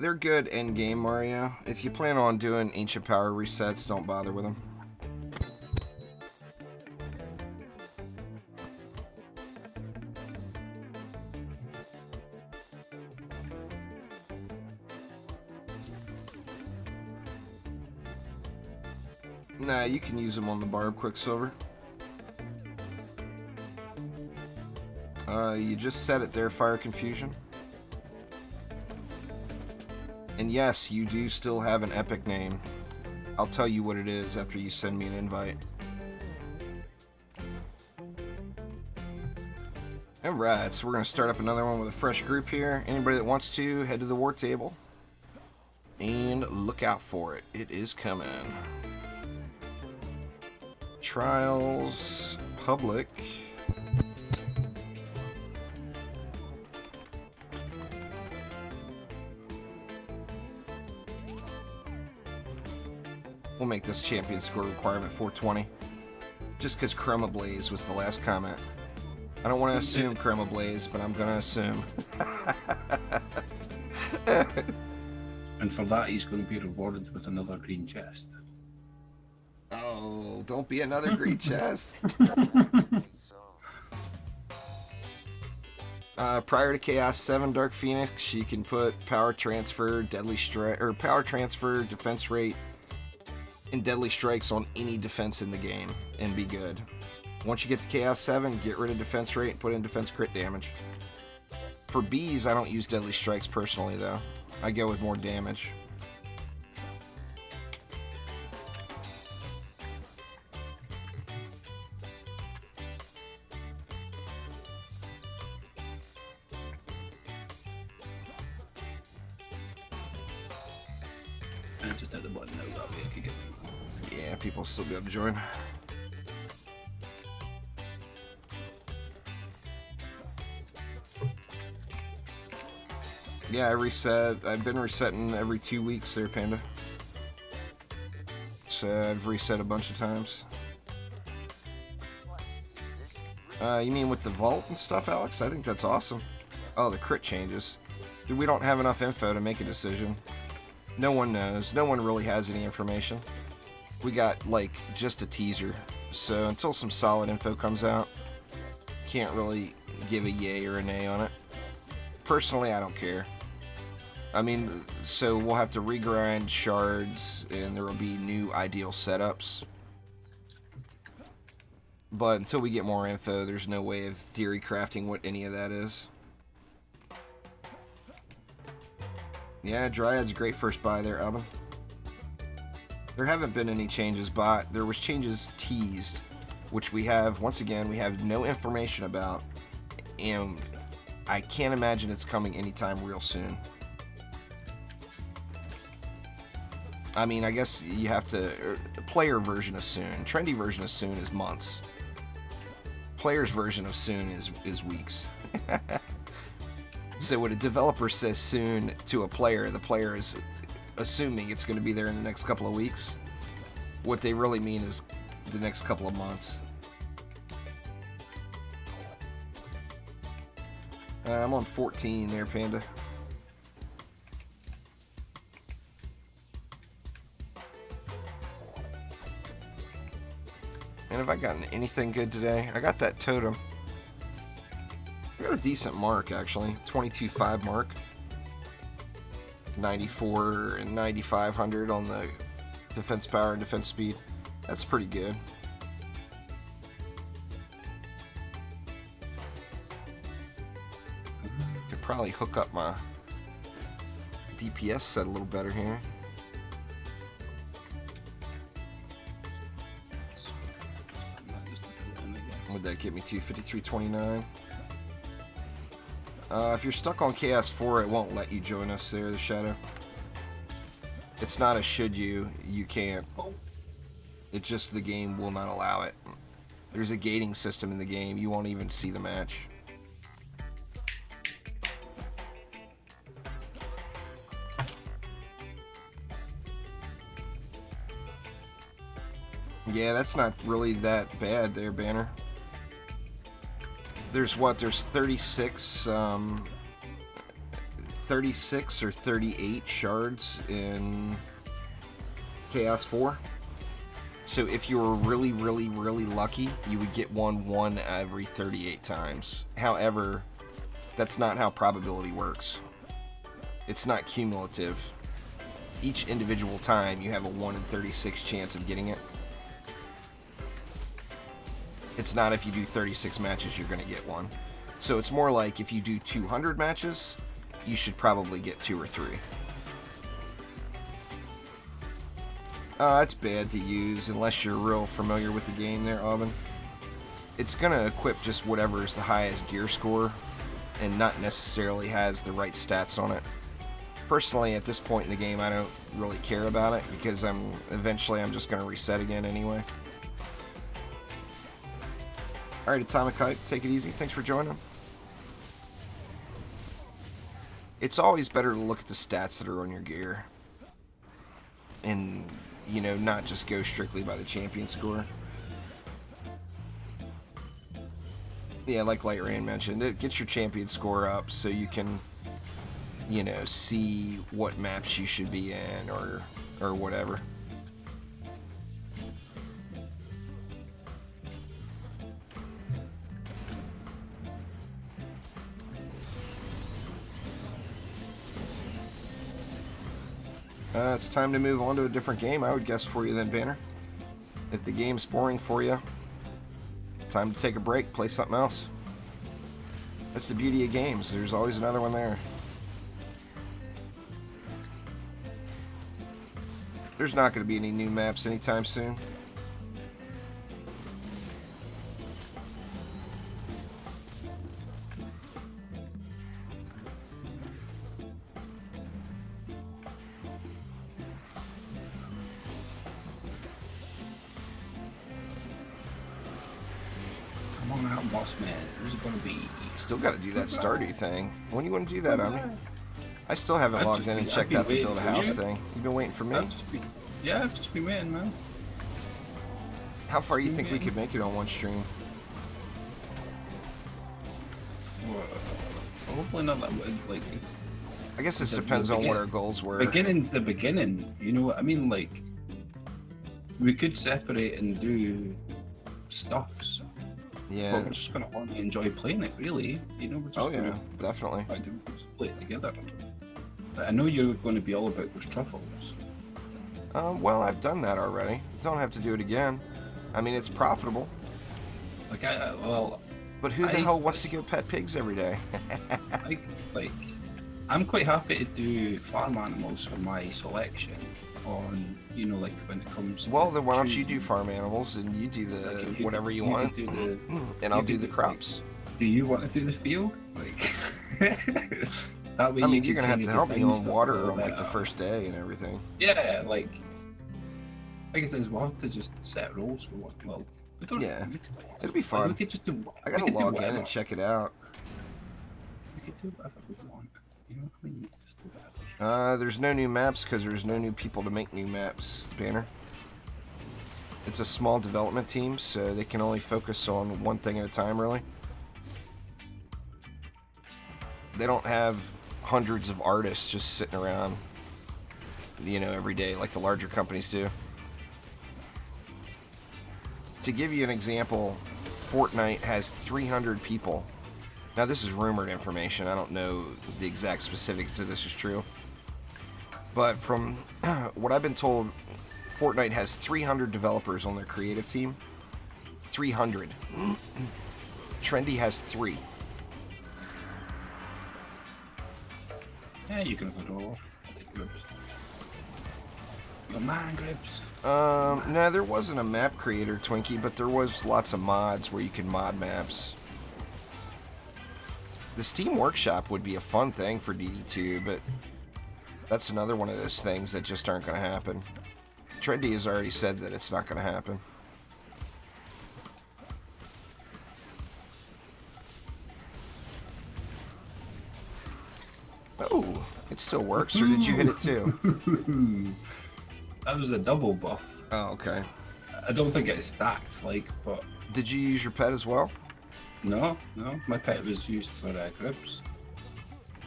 They're good end-game, Mario. If you plan on doing Ancient Power resets, don't bother with them. Nah, you can use them on the Barb Quicksilver. You just set it there, Fire Confusion. And yes, you do still have an epic name. I'll tell you what it is after you send me an invite. Alright, so we're going to start up another one with a fresh group here. Anybody that wants to, head to the war table. And look out for it. It is coming. Trials, public. We'll make this champion score requirement 420. Just because Chroma Blaze was the last comment. I don't want to assume Chroma Blaze, but I'm going to assume. And for that, he's going to be rewarded with another green chest. Oh, don't be another green chest. Prior to Chaos 7 Dark Phoenix, you can put power transfer, deadly strike, or power transfer, defense rate, and deadly strikes on any defense in the game and be good. Once you get to Chaos 7, get rid of defense rate and put in defense crit damage. For Bs, I don't use deadly strikes personally though. I go with more damage. I just had the button out that way I could get. Yeah, people will still be able to join. Yeah, I reset. I've been resetting every 2 weeks there, Panda. So I've reset a bunch of times. You mean with the vault and stuff, Alex? I think that's awesome. Oh, the crit changes. Dude, we don't have enough info to make a decision. No one knows. No one really has any information. We got, like, just a teaser. So until some solid info comes out, can't really give a yay or a nay on it. Personally, I don't care. I mean, so we'll have to regrind shards, and there will be new ideal setups. But until we get more info, there's no way of theory crafting what any of that is. Yeah, Dryad's a great first buy there, Alvin. There haven't been any changes bought. There was changes teased, which we have, once again, we have no information about. And I can't imagine it's coming anytime real soon. I mean, I guess you have to... player version of soon. Trendy version of soon is months. Player's version of soon is weeks. So when a developer says soon to a player, the player is assuming it's going to be there in the next couple of weeks. What they really mean is the next couple of months. I'm on 14 there, Panda. And have I gotten anything good today? I got that totem. I got a decent mark, actually. 22.5 mark. 94 and 9,500 on the defense power and defense speed. That's pretty good. Could probably hook up my DPS set a little better here. Would that get me to 53.29? If you're stuck on Chaos 4, it won't let you join us there, the Shadow. It's not a should you can't. It just, the game will not allow it. There's a gating system in the game, you won't even see the match. Yeah, that's not really that bad there, Banner. There's what? There's 36 or 38 shards in Chaos 4. So if you were really, really, really lucky, you would get one every 38 times. However, that's not how probability works. It's not cumulative. Each individual time, you have a 1 in 36 chance of getting it. It's not if you do 36 matches, you're going to get one. So it's more like if you do 200 matches, you should probably get 2 or 3. It's bad to use unless you're real familiar with the game there, Aubin. it's going to equip just whatever is the highest gear score and not necessarily has the right stats on it. Personally, at this point in the game, I don't really care about it because eventually I'm just going to reset again anyway. Alright, Atomic Hype, take it easy. Thanks for joining. It's always better to look at the stats that are on your gear. And, you know, not just go strictly by the champion score. Yeah, like Light Rain mentioned, it gets your champion score up so you can, you know, see what maps you should be in or whatever. It's time to move on to a different game, I would guess, for you then, Banner. If the game's boring for you, time to take a break, play something else. That's the beauty of games. There's always another one there. There's not going to be any new maps anytime soon. Come on out, boss man. Who's it gonna be? Still got to do that Stardew thing. When do you want to do that, Ami? I still haven't logged in and checked out the build a house thing. You've been waiting for me? Yeah, I've just been waiting, man. How far do you think we could make it on one stream? Hopefully not that way. Like, it's, I guess this depends on what our goals were. Beginning's the beginning. You know what I mean? Like, we could separate and do stuffs. Yeah. But we're just gonna want to enjoy playing it, really. You know, we're just gonna, definitely. I do play it together. I know you're going to be all about those truffles. Well, I've done that already. Don't have to do it again. I mean, it's profitable. Like, But who the hell wants to go pet pigs every day? I'm quite happy to do farm animals for my selection on, you know, like when it comes to well, then why don't you do farm animals and you do the whatever you want, and I'll do the crops. Do you want to do the field? Like, that way I mean, you're gonna have to help me on water on like like the first day and everything. Yeah, like I guess we'll have to just set rules for what. Well, we don't. Yeah, it'll be fun. We could just do. I gotta log in and check it out. We could do whatever we want. You know what I mean? Just do whatever. There's no new maps because there's no new people to make new maps, Banner. It's a small development team, so they can only focus on one thing at a time, really. They don't have hundreds of artists just sitting around, you know, every day like the larger companies do. To give you an example, Fortnite has 300 people. Now, this is rumored information. I don't know the exact specifics of this is true. But from what I've been told, Fortnite has 300 developers on their creative team. 300. Trendy has 3. Yeah, you can afford all. Your man grips. No, there wasn't a map creator, Twinkie, but there was lots of mods where you can mod maps. The Steam Workshop would be a fun thing for DD2, but that's another one of those things that just aren't going to happen. Trendy has already said that it's not going to happen. Oh, it still works, or did you hit it too? That was a double buff. Oh, okay. I don't think it's stacked, like, but... Did you use your pet as well? No, my pet was used for grips.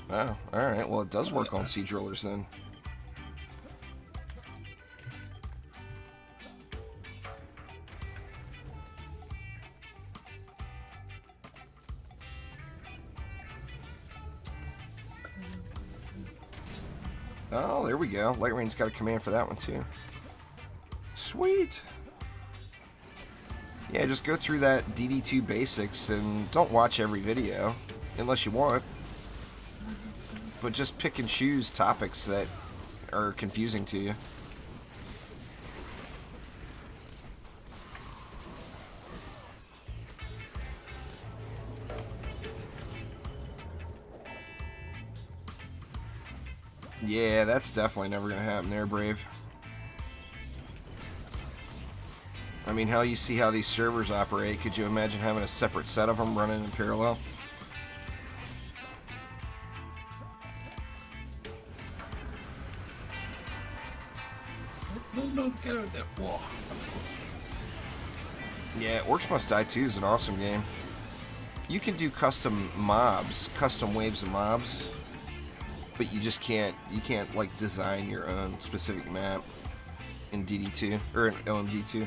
Oh, alright. Well, it does work on siege rollers then. Oh, there we go. Light Rain's got a command for that one too. Sweet. Yeah, just go through that DD2 basics and don't watch every video unless you want. But just pick and choose topics that are confusing to you. Yeah, that's definitely never going to happen there, Brave. I mean, hell, you see how these servers operate. Could you imagine having a separate set of them running in parallel? No, get out of there. Whoa. Yeah, Orcs Must Die 2 is an awesome game. You can do custom mobs, custom waves of mobs, but you just can't, like design your own specific map in DD2, or in OMD2.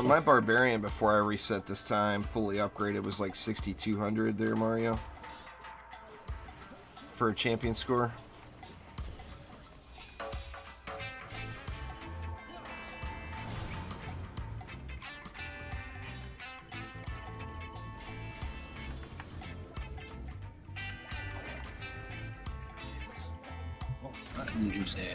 My Barbarian, before I reset this time, fully upgraded, was like 6,200 there, Mario. For a champion score. What did you say?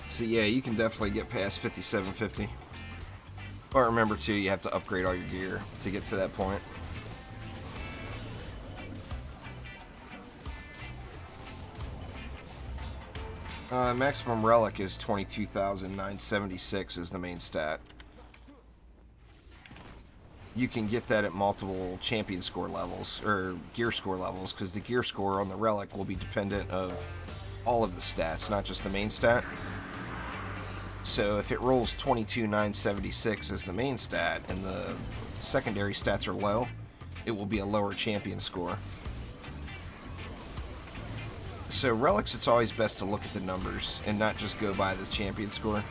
So yeah, you can definitely get past 5750. But remember too, you have to upgrade all your gear to get to that point. Maximum relic is 22,976 is the main stat. You can get that at multiple champion score levels, or gear score levels, because the gear score on the relic will be dependent of all of the stats, not just the main stat. So if it rolls 22,976 as the main stat, and the secondary stats are low, it will be a lower champion score. So relics, it's always best to look at the numbers and not just go by the champion score.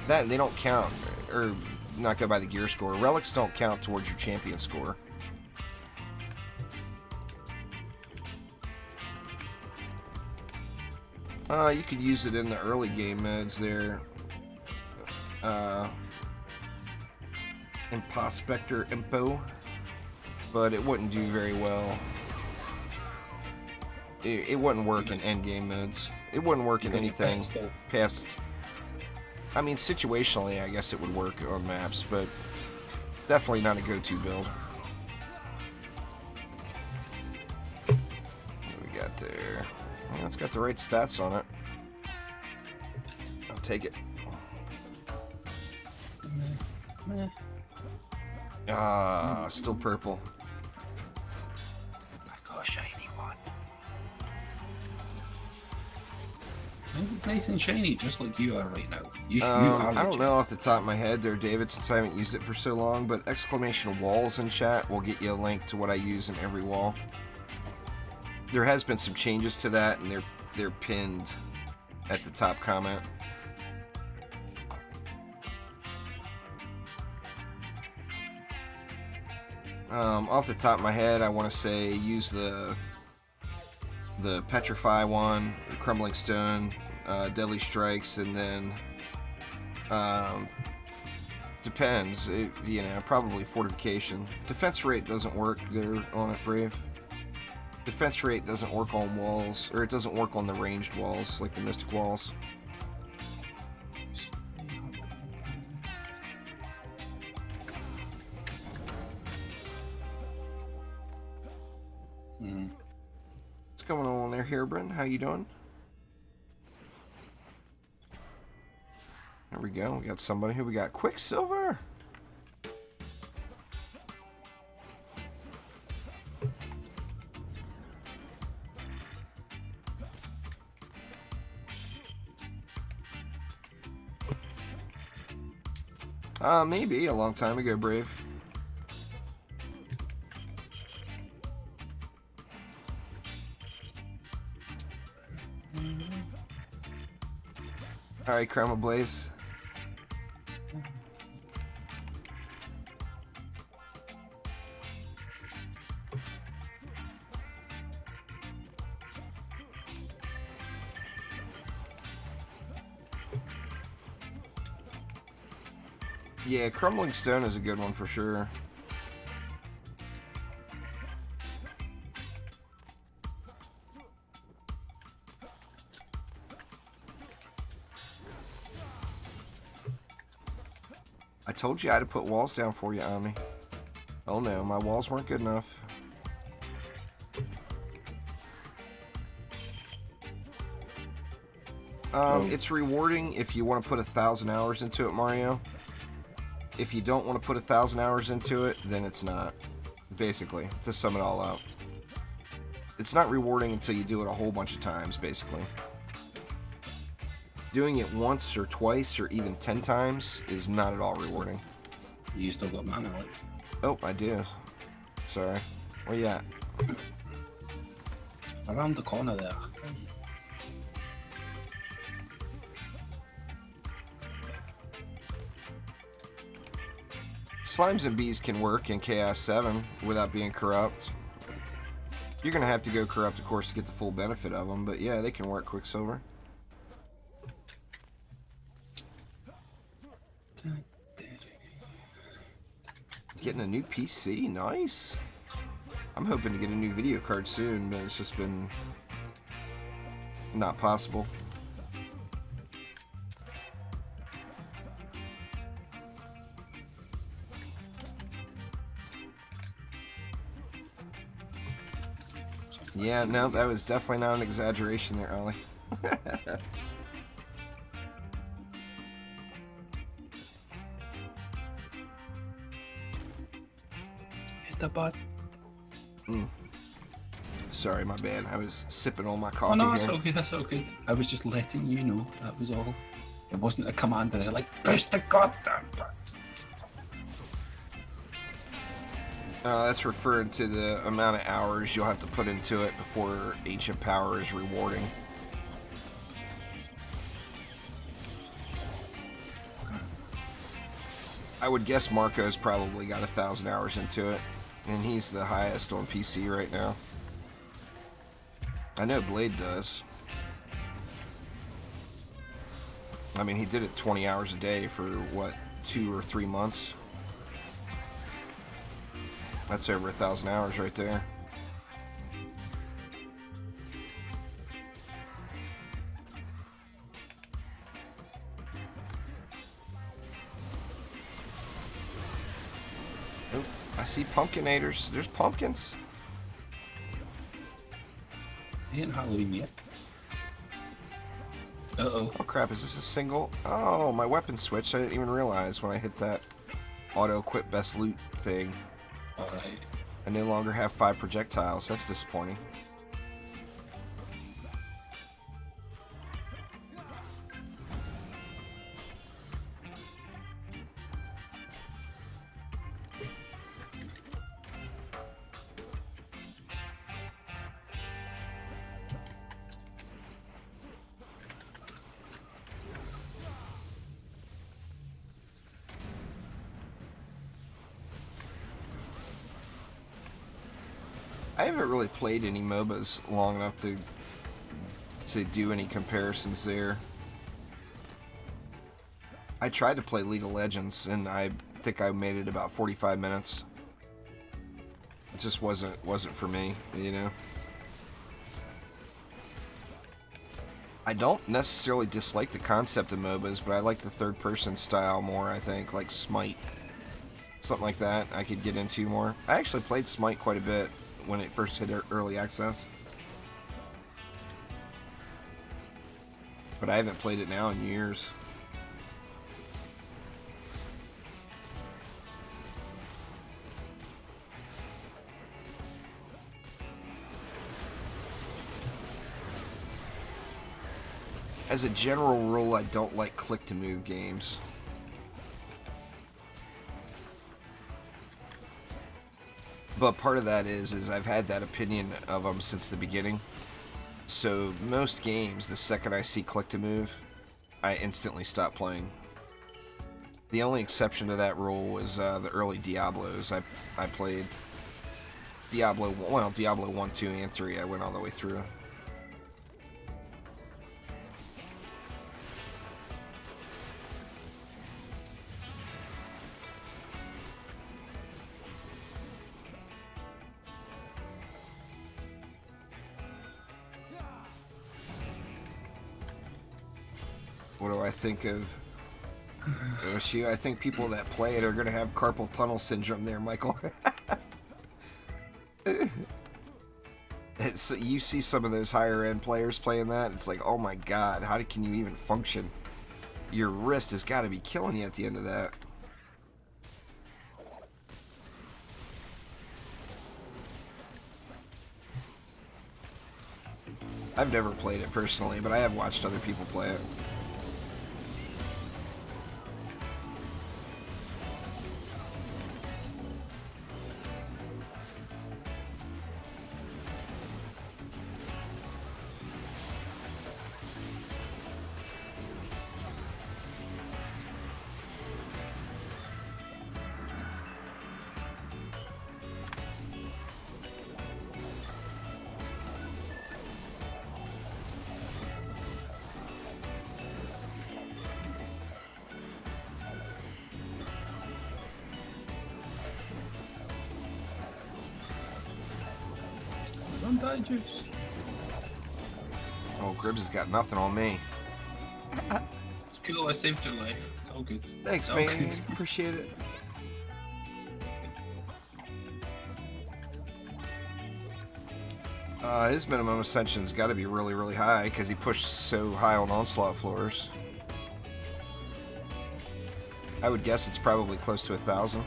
That they don't count, or not go by the gear score. Relics don't count towards your champion score. You could use it in the early game modes there. Impospector Impo, but it wouldn't do very well. It wouldn't work in endgame modes. It wouldn't work in anything past... I mean, situationally, I guess it would work on maps, but definitely not a go-to build. What do we got there? Well, it's got the right stats on it. I'll take it. Ah, still purple. Shiny one. It's nice and shiny, just like you are right now. You are I don't know off the top of my head there, David, since I haven't used it for so long, but exclamation walls in chat will get you a link to what I use in every wall. There has been some changes to that, and they're pinned at the top comment. Off the top of my head, I want to say use the Petrify one, the Crumbling Stone, Deadly Strikes, and then depends. You know, probably Fortification. Defense rate doesn't work there on it, Brave. Defense rate doesn't work on walls, or it doesn't work on the ranged walls like the Mystic walls. What's going on there, Herebrand? How you doing? There we go. We got somebody. Who we got? Quicksilver. Maybe a long time ago, Brave. Alright, Chroma Blaze. Yeah, Crumbling Stone is a good one for sure. I told you I had to put walls down for you, Omni. Oh no, my walls weren't good enough. It's rewarding if you want to put 1,000 hours into it, Mario. If you don't want to put 1,000 hours into it, then it's not. Basically, to sum it all up. It's not rewarding until you do it a whole bunch of times, basically. Doing it once or twice or even 10 times is not at all rewarding. You still got mana, like? Oh, I do. Sorry. Where you at? Around the corner there. Slimes and bees can work in Chaos 7 without being corrupt. You're going to have to go corrupt, of course, to get the full benefit of them, but yeah, they can work Quicksilver. Getting a new PC, nice. I'm hoping to get a new video card soon, but it's just been not possible. Yeah, no, that was definitely not an exaggeration there, Ollie. Hit the butt. Sorry, my bad. I was sipping on my coffee. Oh no, here. that's okay, that's all good. I was just letting you know, that was all. It wasn't a command that I like, push the goddamn button. That's referring to the amount of hours you'll have to put into it before Ancient Power is rewarding. I would guess Marco's probably got 1,000 hours into it, and he's the highest on PC right now. I know Blade does. I mean, he did it 20 hours a day for, what, 2 or 3 months? That's over 1,000 hours right there. Oh, I see pumpkinators. There's pumpkins. It ain't Halloween yet. Uh-oh. Oh crap, is this a single? Oh, my weapon switched. I didn't even realize when I hit that auto-equip best loot thing. Alright. I no longer have 5 projectiles. That's disappointing. I haven't really played any MOBAs long enough to do any comparisons there. I tried to play League of Legends, and I think I made it about 45 minutes. It just wasn't for me, you know. I don't necessarily dislike the concept of MOBAs, but I like the third-person style more, I think, like Smite. Something like that I could get into more. I actually played Smite quite a bit when it first hit early access. But I haven't played it now in years. As a general rule, I don't like click-to-move games. But part of that is I've had that opinion of them since the beginning. So most games, the second I see click-to-move, I instantly stop playing. The only exception to that rule was the early Diablos. I played Diablo 1, 2, and 3. I went all the way through. What do I think of OSU? I think people that play it are going to have carpal tunnel syndrome there, Michael. You see some of those higher end players playing that, it's like, oh my god, how can you even function? Your wrist has got to be killing you at the end of that. I've never played it personally, but I have watched other people play it. Don't die, Juice. Oh, Gribbs has got nothing on me. It's cool, I saved your life. It's all good. Thanks, all man. good. Appreciate it. His minimum ascension's got to be really, really high because he pushed so high on onslaught floors. I would guess it's probably close to 1,000.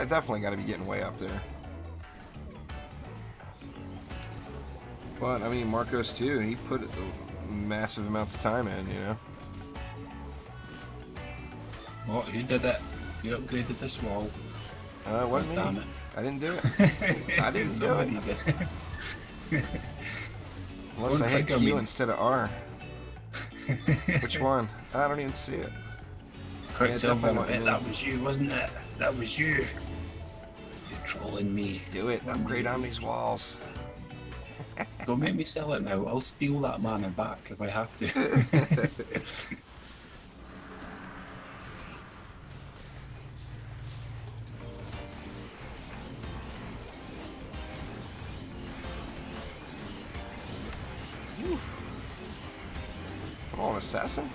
Definitely got to be getting way up there. But I mean, Marcos too. He put massive amounts of time in, you know. What? Who did it? You upgraded this wall. It wasn't me. Damn it. I didn't do it. I didn't do Somebody it. did. Unless Don't I hit trigger Q me. instead of R. Which one? I don't even see it. Quicksilver, I definitely bet that was you, wasn't it? That was you. You're trolling me. Do it. Upgrade on these walls. Don't make me sell it now. I'll steal that mana back if I have to. Come on, assassin.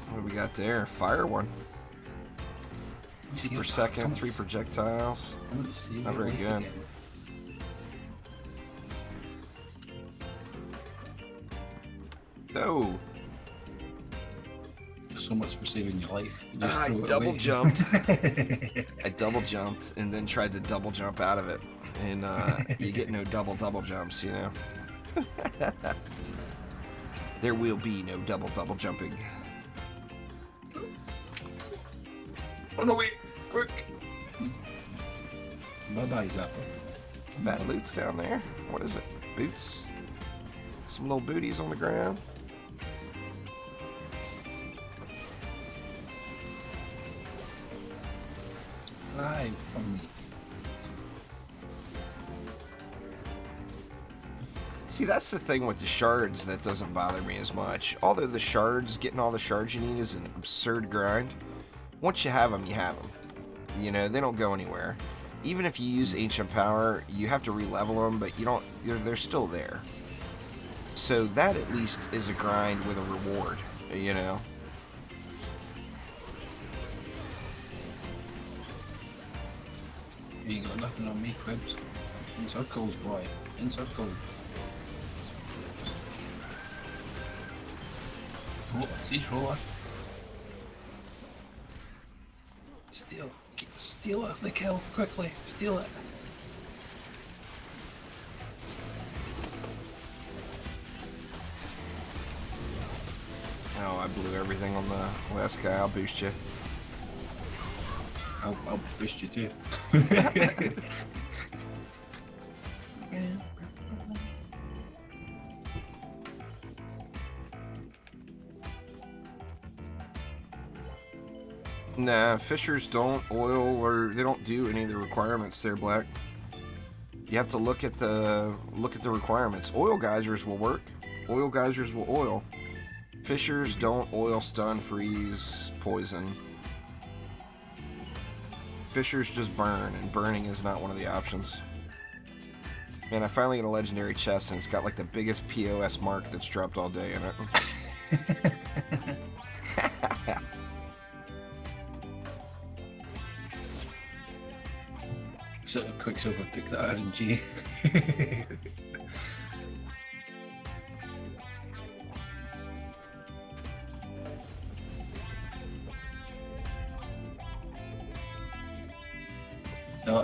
What do we got there? Fire one. 2 per second, 3 projectiles. Not very good. No. So much for saving your life. You just I throw it double away. jumped. I double jumped and then tried to double jump out of it. And you get no double jumps, you know. There will be no double jumping. Run away, quick! Bye-bye, Zapper. Fat loot's down there. What is it? Boots? Some little booties on the ground. Hide from me. See, that's the thing with the shards that doesn't bother me as much. Although the shards, getting all the shards you need is an absurd grind. Once you have them, you have them. You know, they don't go anywhere. Even if you use Ancient Power, you have to re-level them, but you don't. They're still there. So that at least is a grind with a reward. You know. You ain't got nothing on me, Cribs. In circles, boy. In circles. Oh, siege roller. Steal it, the kill, quickly, steal it. Oh, I blew everything on the last guy. I'll boost you. I'll boost you too. Nah, fishers don't oil or they don't do any of the requirements there, Black. You have to look at the requirements. Oil geysers will work. Oil geysers will oil. Fishers don't oil, stun, freeze, poison. Fishers just burn, and burning is not one of the options. Man, I finally get a legendary chest, and it's got like the biggest POS mark that's dropped all day in it. So Quicksilver took the RNG.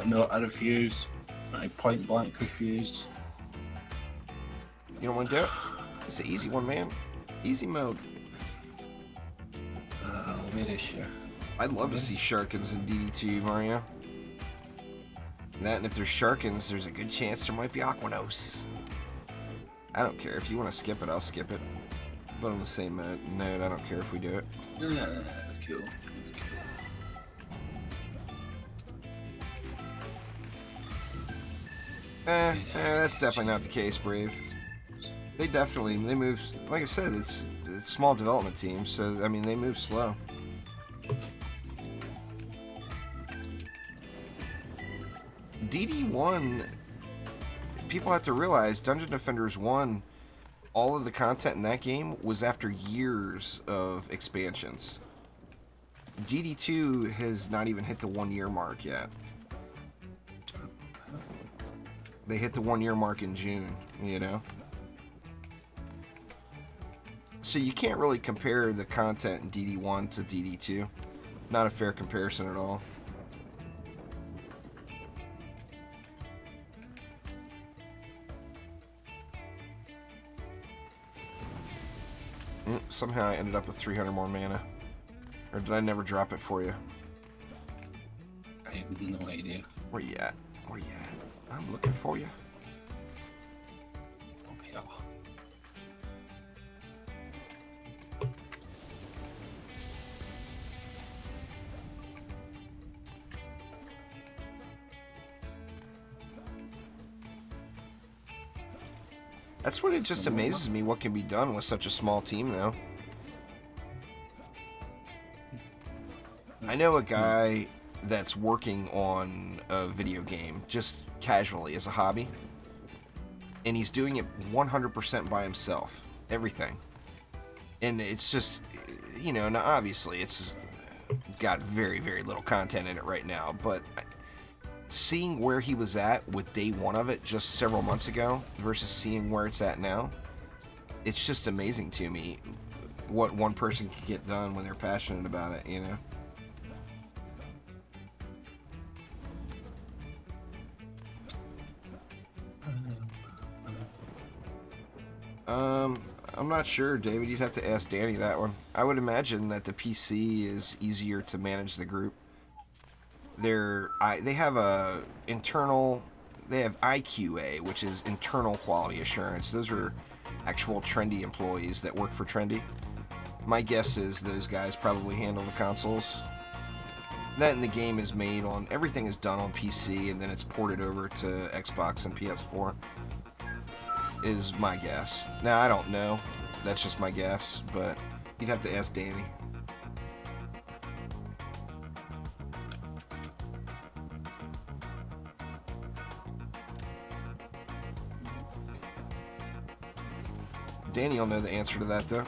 No, I refuse. I point blank refuse. You don't want to do it? It's the easy one, man. Easy mode. Where is she? I'd love to see Sharkins in DD2, Mario. That, and if there's Sharkins, there's a good chance there might be Aquanos. I don't care. If you want to skip it, I'll skip it. But on the same note, I don't care if we do it. Yeah, that's cool. That's cool. That's definitely not the case, Brave. They move, like I said, it's a small development team, so, I mean, they move slow. DD1, people have to realize, Dungeon Defenders 1, all of the content in that game was after years of expansions. DD2 has not even hit the 1 year mark yet. They hit the 1 year mark in June, you know? So you can't really compare the content in DD1 to DD2. Not a fair comparison at all. Somehow I ended up with 300 more mana. Or did I never drop it for you? I have no idea. Where you at? Where you at? I'm looking for you. Oh, yeah. That's what it just amazes me what can be done with such a small team, though. I know a guy that's working on a video game just casually as a hobby, and he's doing it 100% by himself, everything. And it's just, you know, now obviously it's got very, very little content in it right now, but seeing where he was at with day one of it just several months ago versus seeing where it's at now, it's just amazing to me what one person can get done when they're passionate about it, you know? I'm not sure, David. You'd have to ask Danny that one. I would imagine that the PC is easier to manage the group. They have IQA, which is internal quality assurance. Those are actual Trendy employees that work for Trendy. My guess is those guys probably handle the consoles. That and the game is made on, everything is done on PC and then it's ported over to Xbox and PS4. Is my guess. Now, I don't know. That's just my guess, but you'd have to ask Danny. Danny will know the answer to that, though.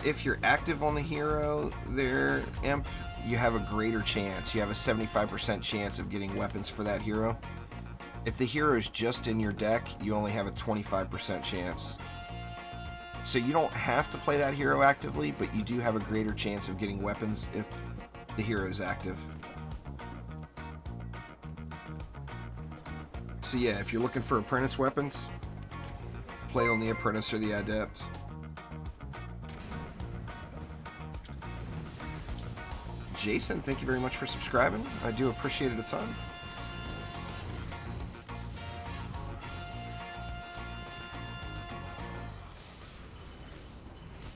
If you're active on the hero there, Imp, you have a greater chance. You have a 75% chance of getting weapons for that hero. If the hero is just in your deck, you only have a 25% chance. So you don't have to play that hero actively, but you do have a greater chance of getting weapons if the hero is active. So yeah, if you're looking for apprentice weapons, play on the apprentice or the adept. Jason, thank you very much for subscribing. I do appreciate it a ton.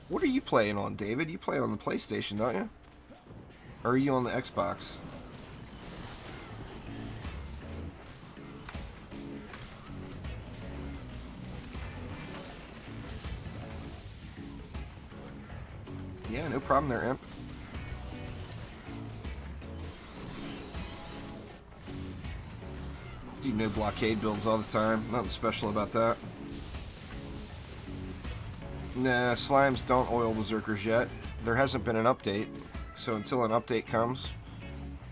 What are you playing on, David? You play on the PlayStation, don't you? Or are you on the Xbox? Yeah, no problem there, Imp. Do no blockade builds all the time. Nothing special about that. Nah, slimes don't oil berserkers yet. There hasn't been an update, so until an update comes,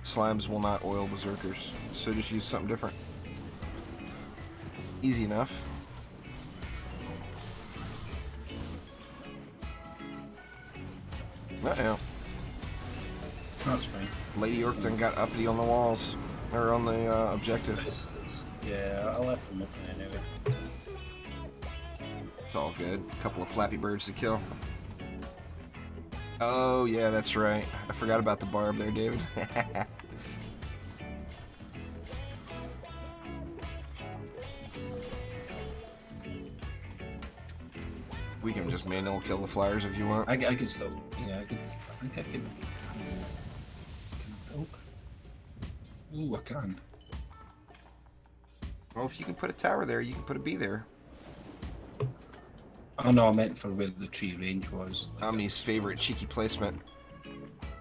slimes will not oil berserkers. So just use something different. Easy enough. Uh-oh. That's fine. Lady Orkton got uppity on the walls. Or on the objective. Yeah, I left them open anyway. It's all good. A couple of Flappy Birds to kill. Oh, yeah, that's right. I forgot about the barb there, David. We can just manual kill the flyers if you want. I could still, yeah, I think I can poke. Ooh, I can. Well, if you can put a tower there, you can put a bee there. Oh no, I meant for where the tree range was. Like Omni's favorite cheeky placement.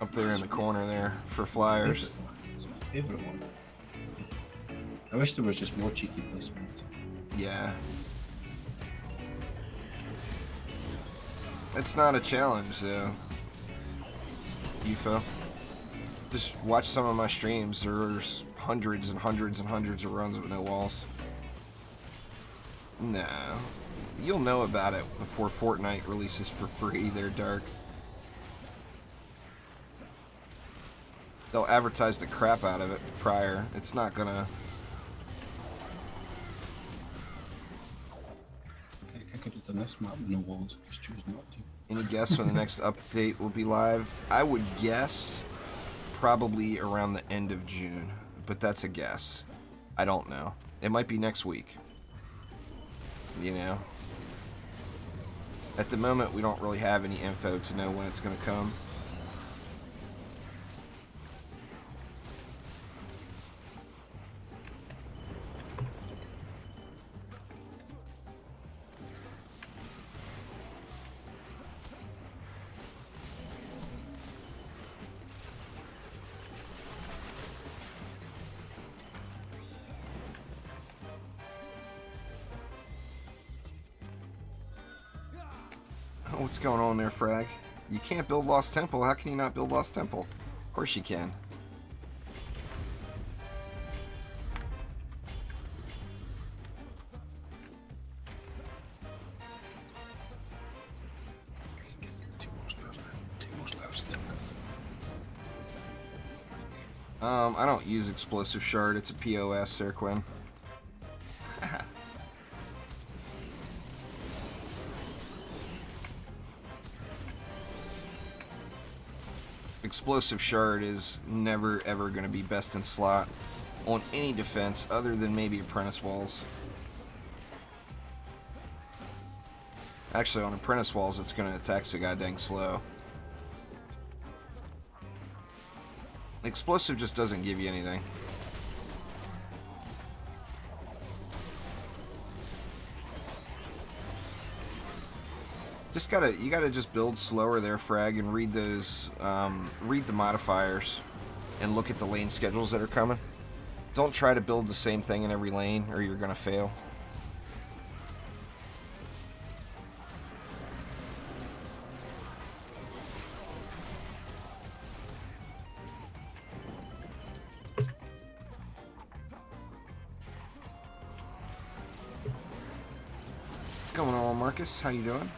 Up there in the corner there for flyers. It's my favorite one. I wish there was just more cheeky placements. Yeah. It's not a challenge, though. UFO. Just watch some of my streams. There's hundreds and hundreds and hundreds of runs with no walls. No. You'll know about it before Fortnite releases for free. They're dark. They'll advertise the crap out of it prior. It's not gonna... I could have done this map with no walls. Just choose not to. Any guess when the next update will be live? I would guess probably around the end of June, but that's a guess. I don't know. It might be next week. You know? At the moment, we don't really have any info to know when it's going to come. Oh, what's going on there, Frag? You can't build Lost Temple. How can you not build Lost Temple? Of course you can. I don't use Explosive Shard. It's a POS, Sir Quinn. Explosive Shard is never ever going to be best in slot on any defense other than maybe Apprentice Walls. Actually, on Apprentice Walls, it's going to attack so goddamn slow. Explosive just doesn't give you anything. You gotta just build slower there, Frag, and read those, read the modifiers, and look at the lane schedules that are coming. Don't try to build the same thing in every lane, or you're gonna fail. What's going on, Marcus? How you doing?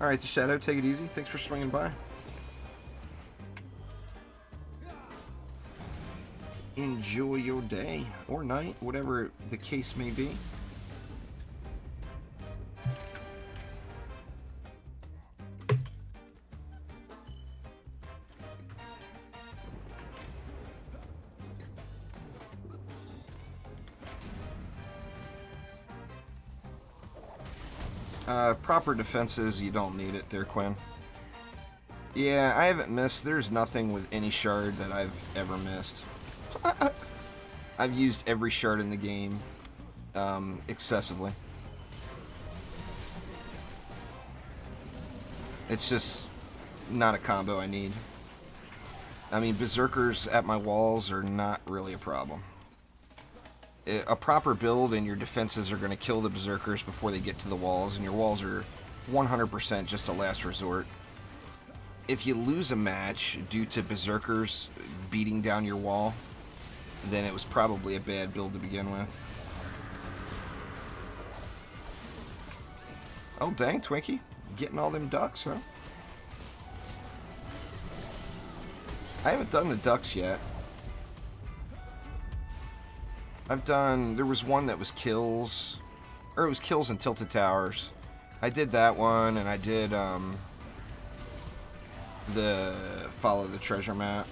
Alright, the Shadow, take it easy. Thanks for swinging by. Enjoy your day or night, whatever the case may be. Proper defenses, you don't need it there, Quinn. Yeah, I haven't missed. There's nothing with any shard that I've ever missed. I've used every shard in the game excessively. It's just not a combo I need. I mean, berserkers at my walls are not really a problem. A proper build and your defenses are going to kill the berserkers before they get to the walls, and your walls are 100% just a last resort. If you lose a match due to berserkers beating down your wall, then it was probably a bad build to begin with. Oh dang, Twinkie, getting all them ducks, huh? I haven't done the ducks yet. There was one that was kills, or it was kills and tilted towers. I did that one, and I did the follow the treasure map.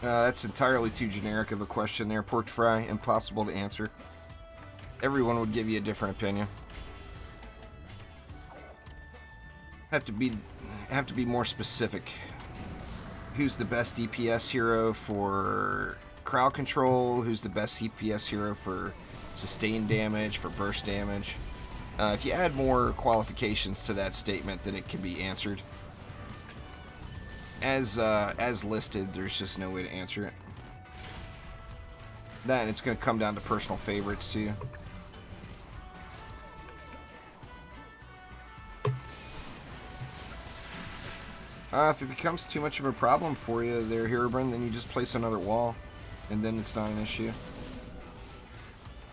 That's entirely too generic of a question there, Pork Fry. Impossible to answer. Everyone would give you a different opinion. Have to be more specific. Who's the best DPS hero for crowd control? Who's the best CPS hero for sustained damage, for burst damage? If you add more qualifications to that statement, then it can be answered. As listed, there's just no way to answer it. That, and it's going to come down to personal favorites too. If it becomes too much of a problem for you there, Herobrine, then you just place another wall, and then it's not an issue.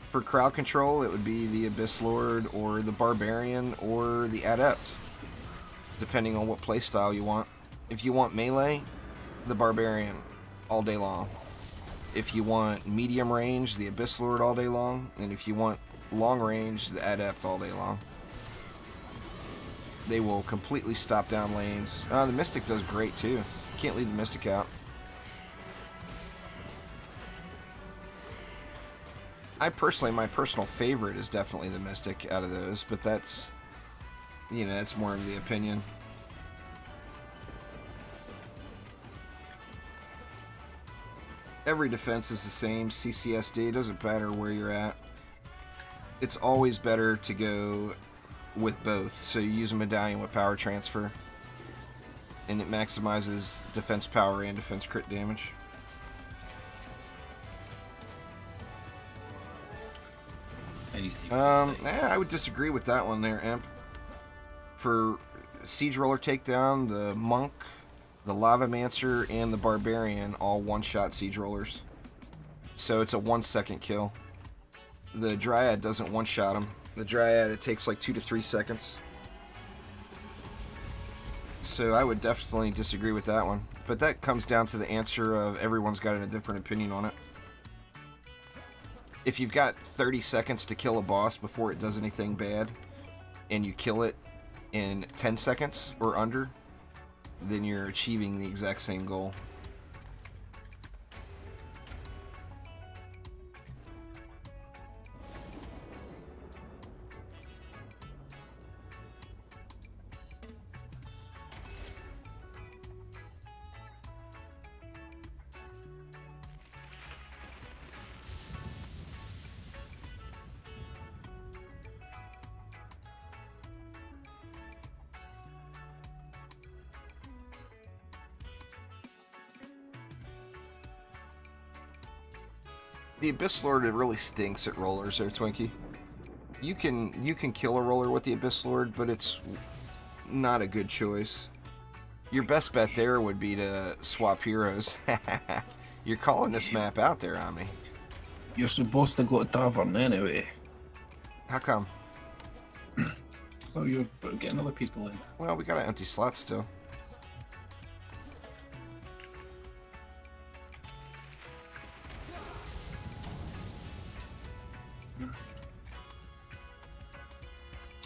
For crowd control, it would be the Abyss Lord, or the Barbarian, or the Adept, depending on what playstyle you want. If you want melee, the Barbarian, all day long. If you want medium range, the Abyss Lord all day long, and if you want long range, the Adept all day long. They will completely stop down lanes. The Mystic does great too. Can't leave the Mystic out. My personal favorite is definitely the Mystic out of those, but that's, you know, that's more of the opinion. Every defense is the same. CCSD, doesn't matter where you're at. It's always better to go with both. So you use a medallion with power transfer, and it maximizes defense power and defense crit damage. I would disagree with that one there, Imp. For Siege Roller Takedown, the Monk, the Lavamancer, and the Barbarian all one-shot Siege Rollers. So it's a 1-second kill. The Dryad doesn't one-shot them. The Dryad, it takes like 2 to 3 seconds. So I would definitely disagree with that one. But that comes down to the answer of everyone's got a different opinion on it. If you've got 30 seconds to kill a boss before it does anything bad, and you kill it in 10 seconds or under, then you're achieving the exact same goal. The Abyss Lord, it really stinks at rollers there, Twinkie. You can kill a roller with the Abyss Lord, but it's not a good choice. Your best bet there would be to swap heroes. You're calling this map out there on me. You're supposed to go to Tavern anyway. How come? So you're getting other people in. Well, we got an empty slot still.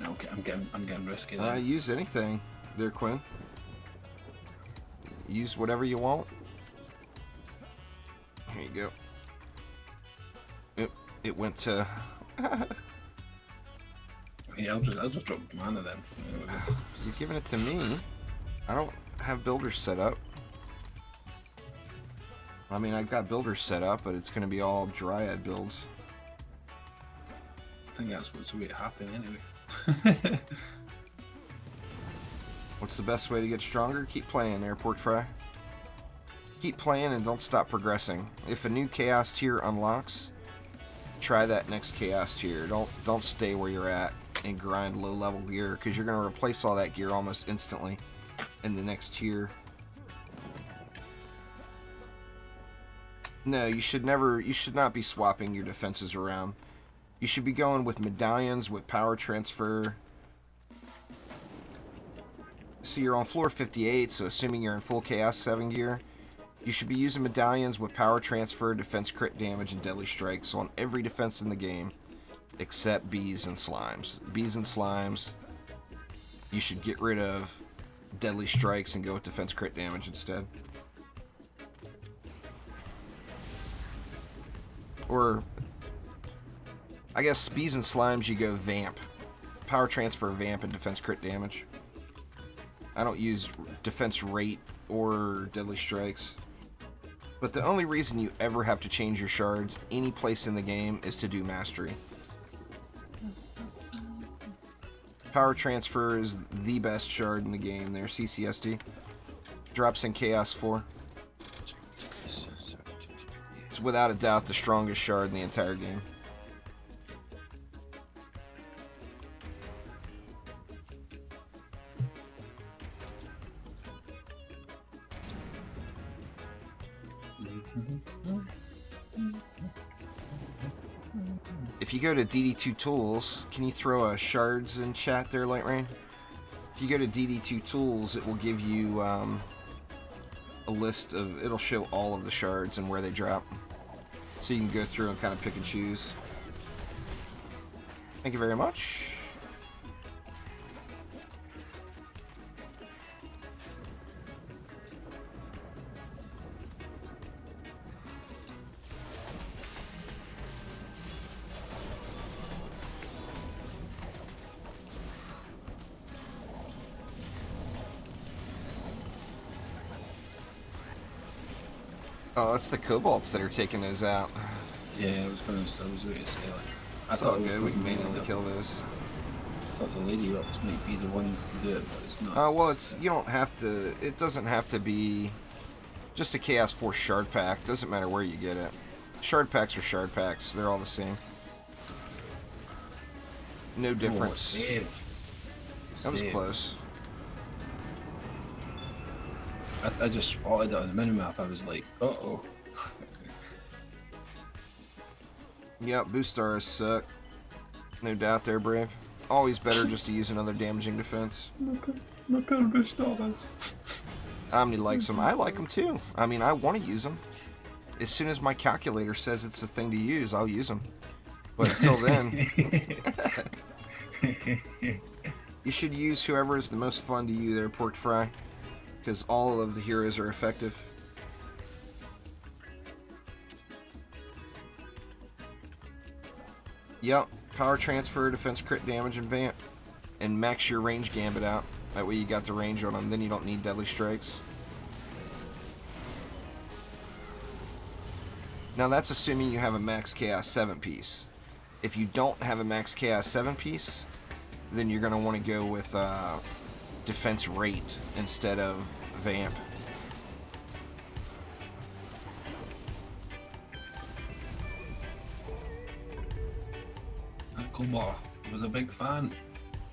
Okay, I'm getting risky there. Use anything there, Quinn. Use whatever you want. you go. It went to... Yeah, I'll just drop mana then. You're giving it to me. I don't have builders set up. I mean, I've got builders set up, but it's going to be all Dryad builds. I think that's what's going to happen anyway. What's the best way to get stronger? Keep playing, Airport Fry. Keep playing and don't stop progressing. If a new Chaos tier unlocks, try that next Chaos tier. Don't stay where you're at and grind low-level gear, because you're going to replace all that gear almost instantly in the next tier. No, you should not be swapping your defenses around. You should be going with medallions, with power transfer. So you're on floor 58, so assuming you're in full Chaos 7 gear, you should be using medallions with power transfer, defense crit damage, and deadly strikes on every defense in the game, except bees and slimes. Bees and slimes, you should get rid of deadly strikes and go with defense crit damage instead. Or, I guess bees and slimes, you go vamp. Power transfer, vamp, and defense crit damage. I don't use defense rate or deadly strikes. But the only reason you ever have to change your shards any place in the game is to do mastery. Power transfer is the best shard in the game there, CCSD. Drops in Chaos 4. It's without a doubt the strongest shard in the entire game. If you go to DD2 Tools, can you throw a shards in chat there, Light Rain? If you go to DD2 Tools, it will give you a list of, it'll show all of the shards and where they drop. So you can go through and kind of pick and choose. Thank you very much. Oh, that's the kobolds that are taking those out. Yeah, I was waiting to say, like, I It's thought all it was good, we can going to be manually kill those. I thought the lady ups might be the ones to do it, but it's not. Well, it's, you don't have to, it doesn't have to be just a Chaos 4 shard pack. Doesn't matter where you get it. Shard packs are shard packs. They're all the same. No difference. Save. That was close. I just spotted it on the minimap. I was like, uh-oh. Yep, boost stars suck. No doubt there, Brave. Always better just to use another damaging defense. Look at boost stars. Omni likes them. I like them too. I mean, I want to use them. As soon as my calculator says it's the thing to use, I'll use them. But until then, you should use whoever is the most fun to you there, Pork Fry. Because all of the heroes are effective. Yep, power transfer, defense crit damage, and vamp. And max your range gambit out. That way you got the range on them, then you don't need deadly strikes. Now that's assuming you have a max Chaos 7 piece. If you don't have a max Chaos 7 piece, then you're going to want to go with defense rate instead of vamp. Kumar was a big fan.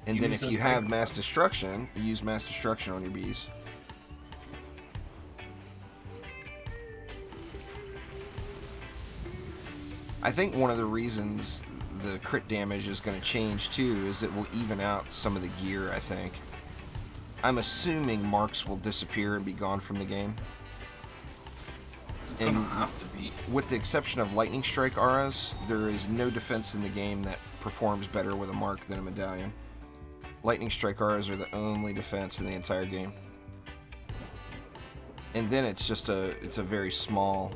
And then if you have mass destruction, you use mass destruction on your bees. I think one of the reasons the crit damage is going to change too is it will even out some of the gear, I think. I'm assuming marks will disappear and be gone from the game. And have to be. With the exception of lightning strike auras, there is no defense in the game that performs better with a mark than a medallion. Lightning strike auras are the only defense in the entire game. And then it's just it's a very small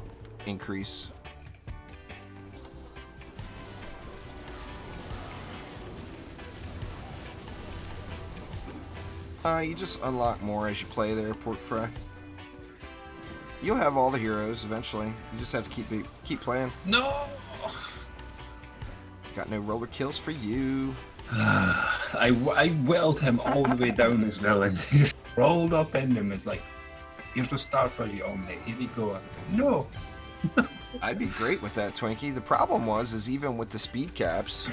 increase. You just unlock more as you play there, Pork Fry. You'll have all the heroes eventually. You just have to keep playing. No! Got no roller kills for you. I whirled him all the way down as well, and he just rolled up in him. It's like, here's the start for you, mate. Here you go. I was like, no! I'd be great with that, Twinkie. The problem is even with the speed caps,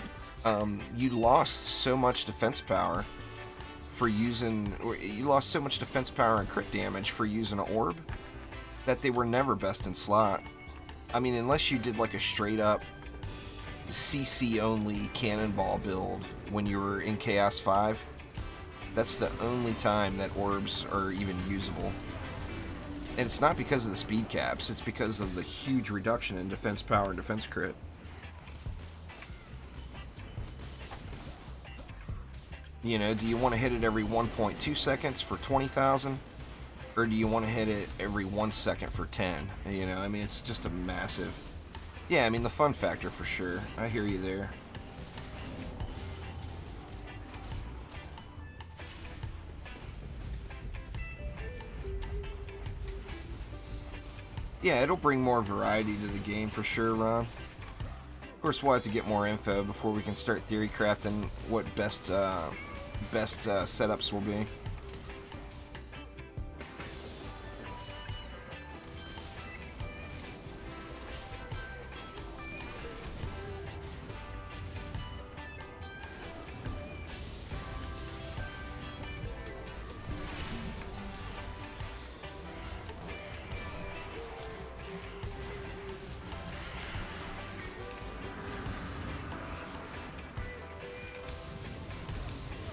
you lost so much defense power for using, you lost so much defense power and crit damage for using an orb that they were never best in slot. I mean, unless you did like a straight up CC only cannonball build when you were in Chaos 5, that's the only time that orbs are even usable. And it's not because of the speed caps, it's because of the huge reduction in defense power and defense crit. You know, do you want to hit it every 1.2 seconds for 20,000? Or do you want to hit it every 1 second for 10? You know, I mean, it's just a massive... Yeah, I mean, the fun factor for sure. I hear you there. Yeah, it'll bring more variety to the game for sure, Ron. Of course, we'll have to get more info before we can start theory crafting what best setups will be.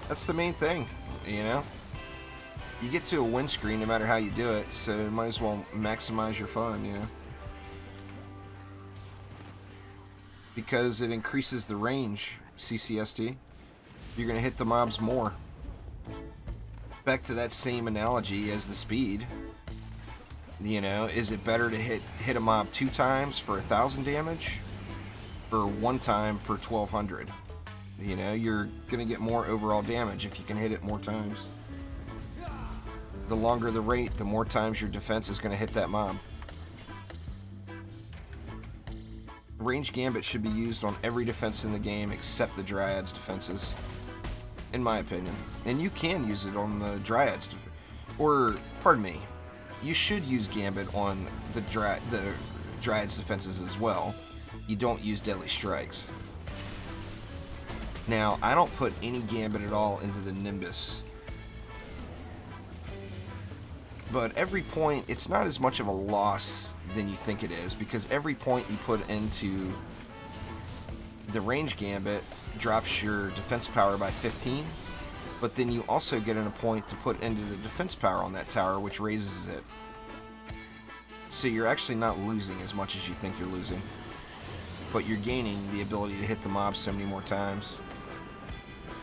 That's the main thing, you know? You get to a win screen no matter how you do it, so you might as well maximize your fun, you know? Because it increases the range, CCSD. You're going to hit the mobs more. Back to that same analogy as the speed. You know, is it better to hit a mob 2 times for 1,000 damage? Or 1 time for 1,200? You know, you're going to get more overall damage if you can hit it more times. The longer the rate, the more times your defense is going to hit that mob. Range Gambit should be used on every defense in the game except the Dryad's defenses, in my opinion. And you can use it on the Dryad's, or, pardon me, you should use Gambit on the Dryad's defenses as well. You don't use Deadly Strikes. Now, I don't put any Gambit at all into the Nimbus. But every point, it's not as much of a loss than you think it is, because every point you put into the range Gambit drops your defense power by 15, but then you also get in a point to put into the defense power on that tower, which raises it. So you're actually not losing as much as you think you're losing, but you're gaining the ability to hit the mob so many more times.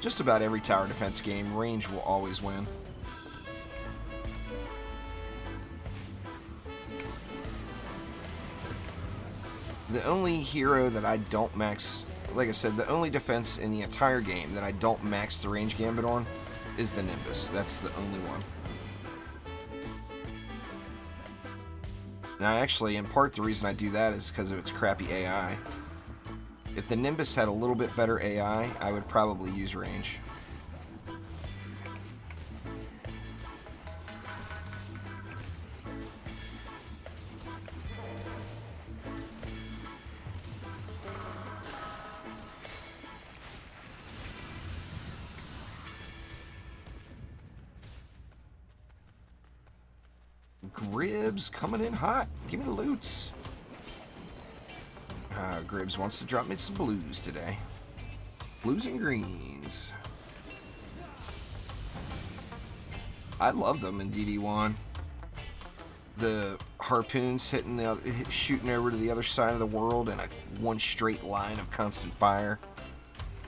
Just about every tower defense game, range will always win. The only hero that I don't max, like I said, the only defense in the entire game that I don't max the range Gambit on is the Nimbus. That's the only one. Now actually, in part the reason I do that is because of its crappy AI. If the Nimbus had a little bit better AI, I would probably use range. Gribs coming in hot. Give me the loots. Gribs wants to drop me some blues today. Blues and greens. I loved them in DD1. The harpoons shooting over to the other side of the world in one straight line of constant fire.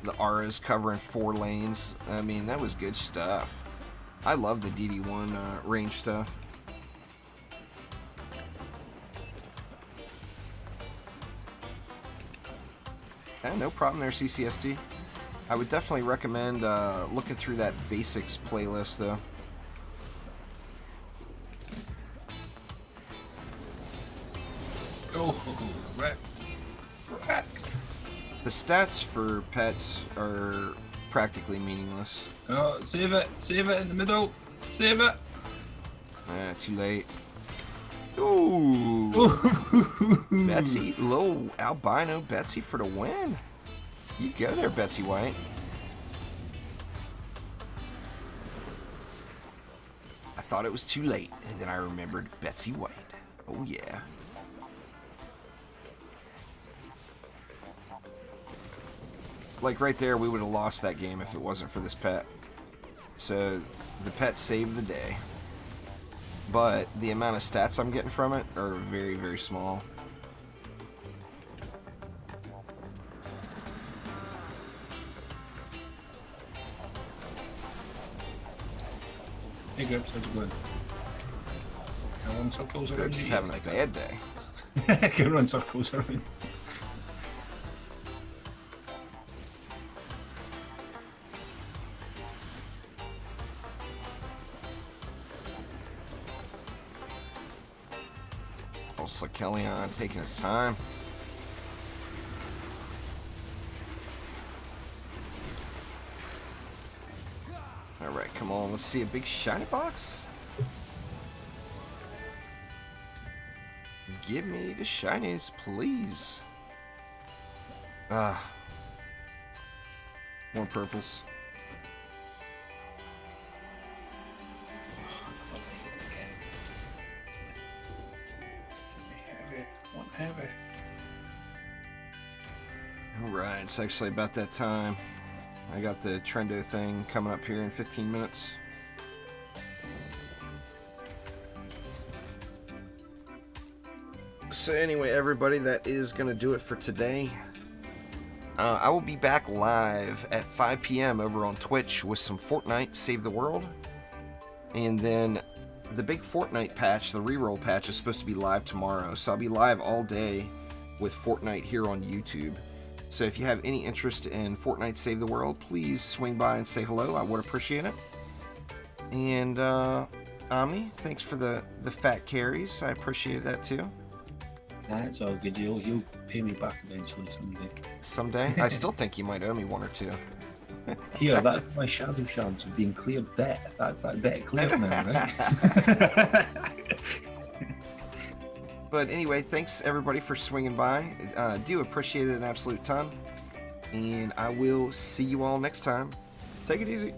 The auras covering 4 lanes. I mean, that was good stuff. I love the DD1 range stuff. No problem there, CCSD. I would definitely recommend looking through that basics playlist, though. Oh, wrecked. Wrecked. The stats for pets are practically meaningless. Oh, save it in the middle. Save it. Too late. Ooh. Betsy, little albino Betsy for the win. You go there, Betsy White. I thought it was too late, and then I remembered Betsy White. Oh, yeah. Like right there, we would have lost that game if it wasn't for this pet. So the pet saved the day. But the amount of stats I'm getting from it are very, very small. Hey Grips, how's it going? Can I run circles around Grips is having a bad day. Can I run circles around? Also, Kellyanne taking his time. Alright, come on, let's see a big shiny box. Give me the shinies, please. More purples. Heavy. Alright, it's actually about that time. I got the Trendo thing coming up here in 15 minutes. So anyway, everybody, that is going to do it for today. I will be back live at 5 p.m. over on Twitch with some Fortnite Save the World. And then the big Fortnite patch, the reroll patch, is supposed to be live tomorrow. So I'll be live all day with Fortnite here on YouTube. So if you have any interest in Fortnite Save the World, please swing by and say hello. I would appreciate it. And Omni, thanks for the fat carries. I appreciate that too. That's all good. You'll pay me back eventually someday. Someday? I still think you might owe me one or two. Here, that's my shadow shards of being cleared debt. That's that debt cleared now, right? But anyway, thanks everybody for swinging by. Do appreciate it an absolute ton. And I will see you all next time. Take it easy.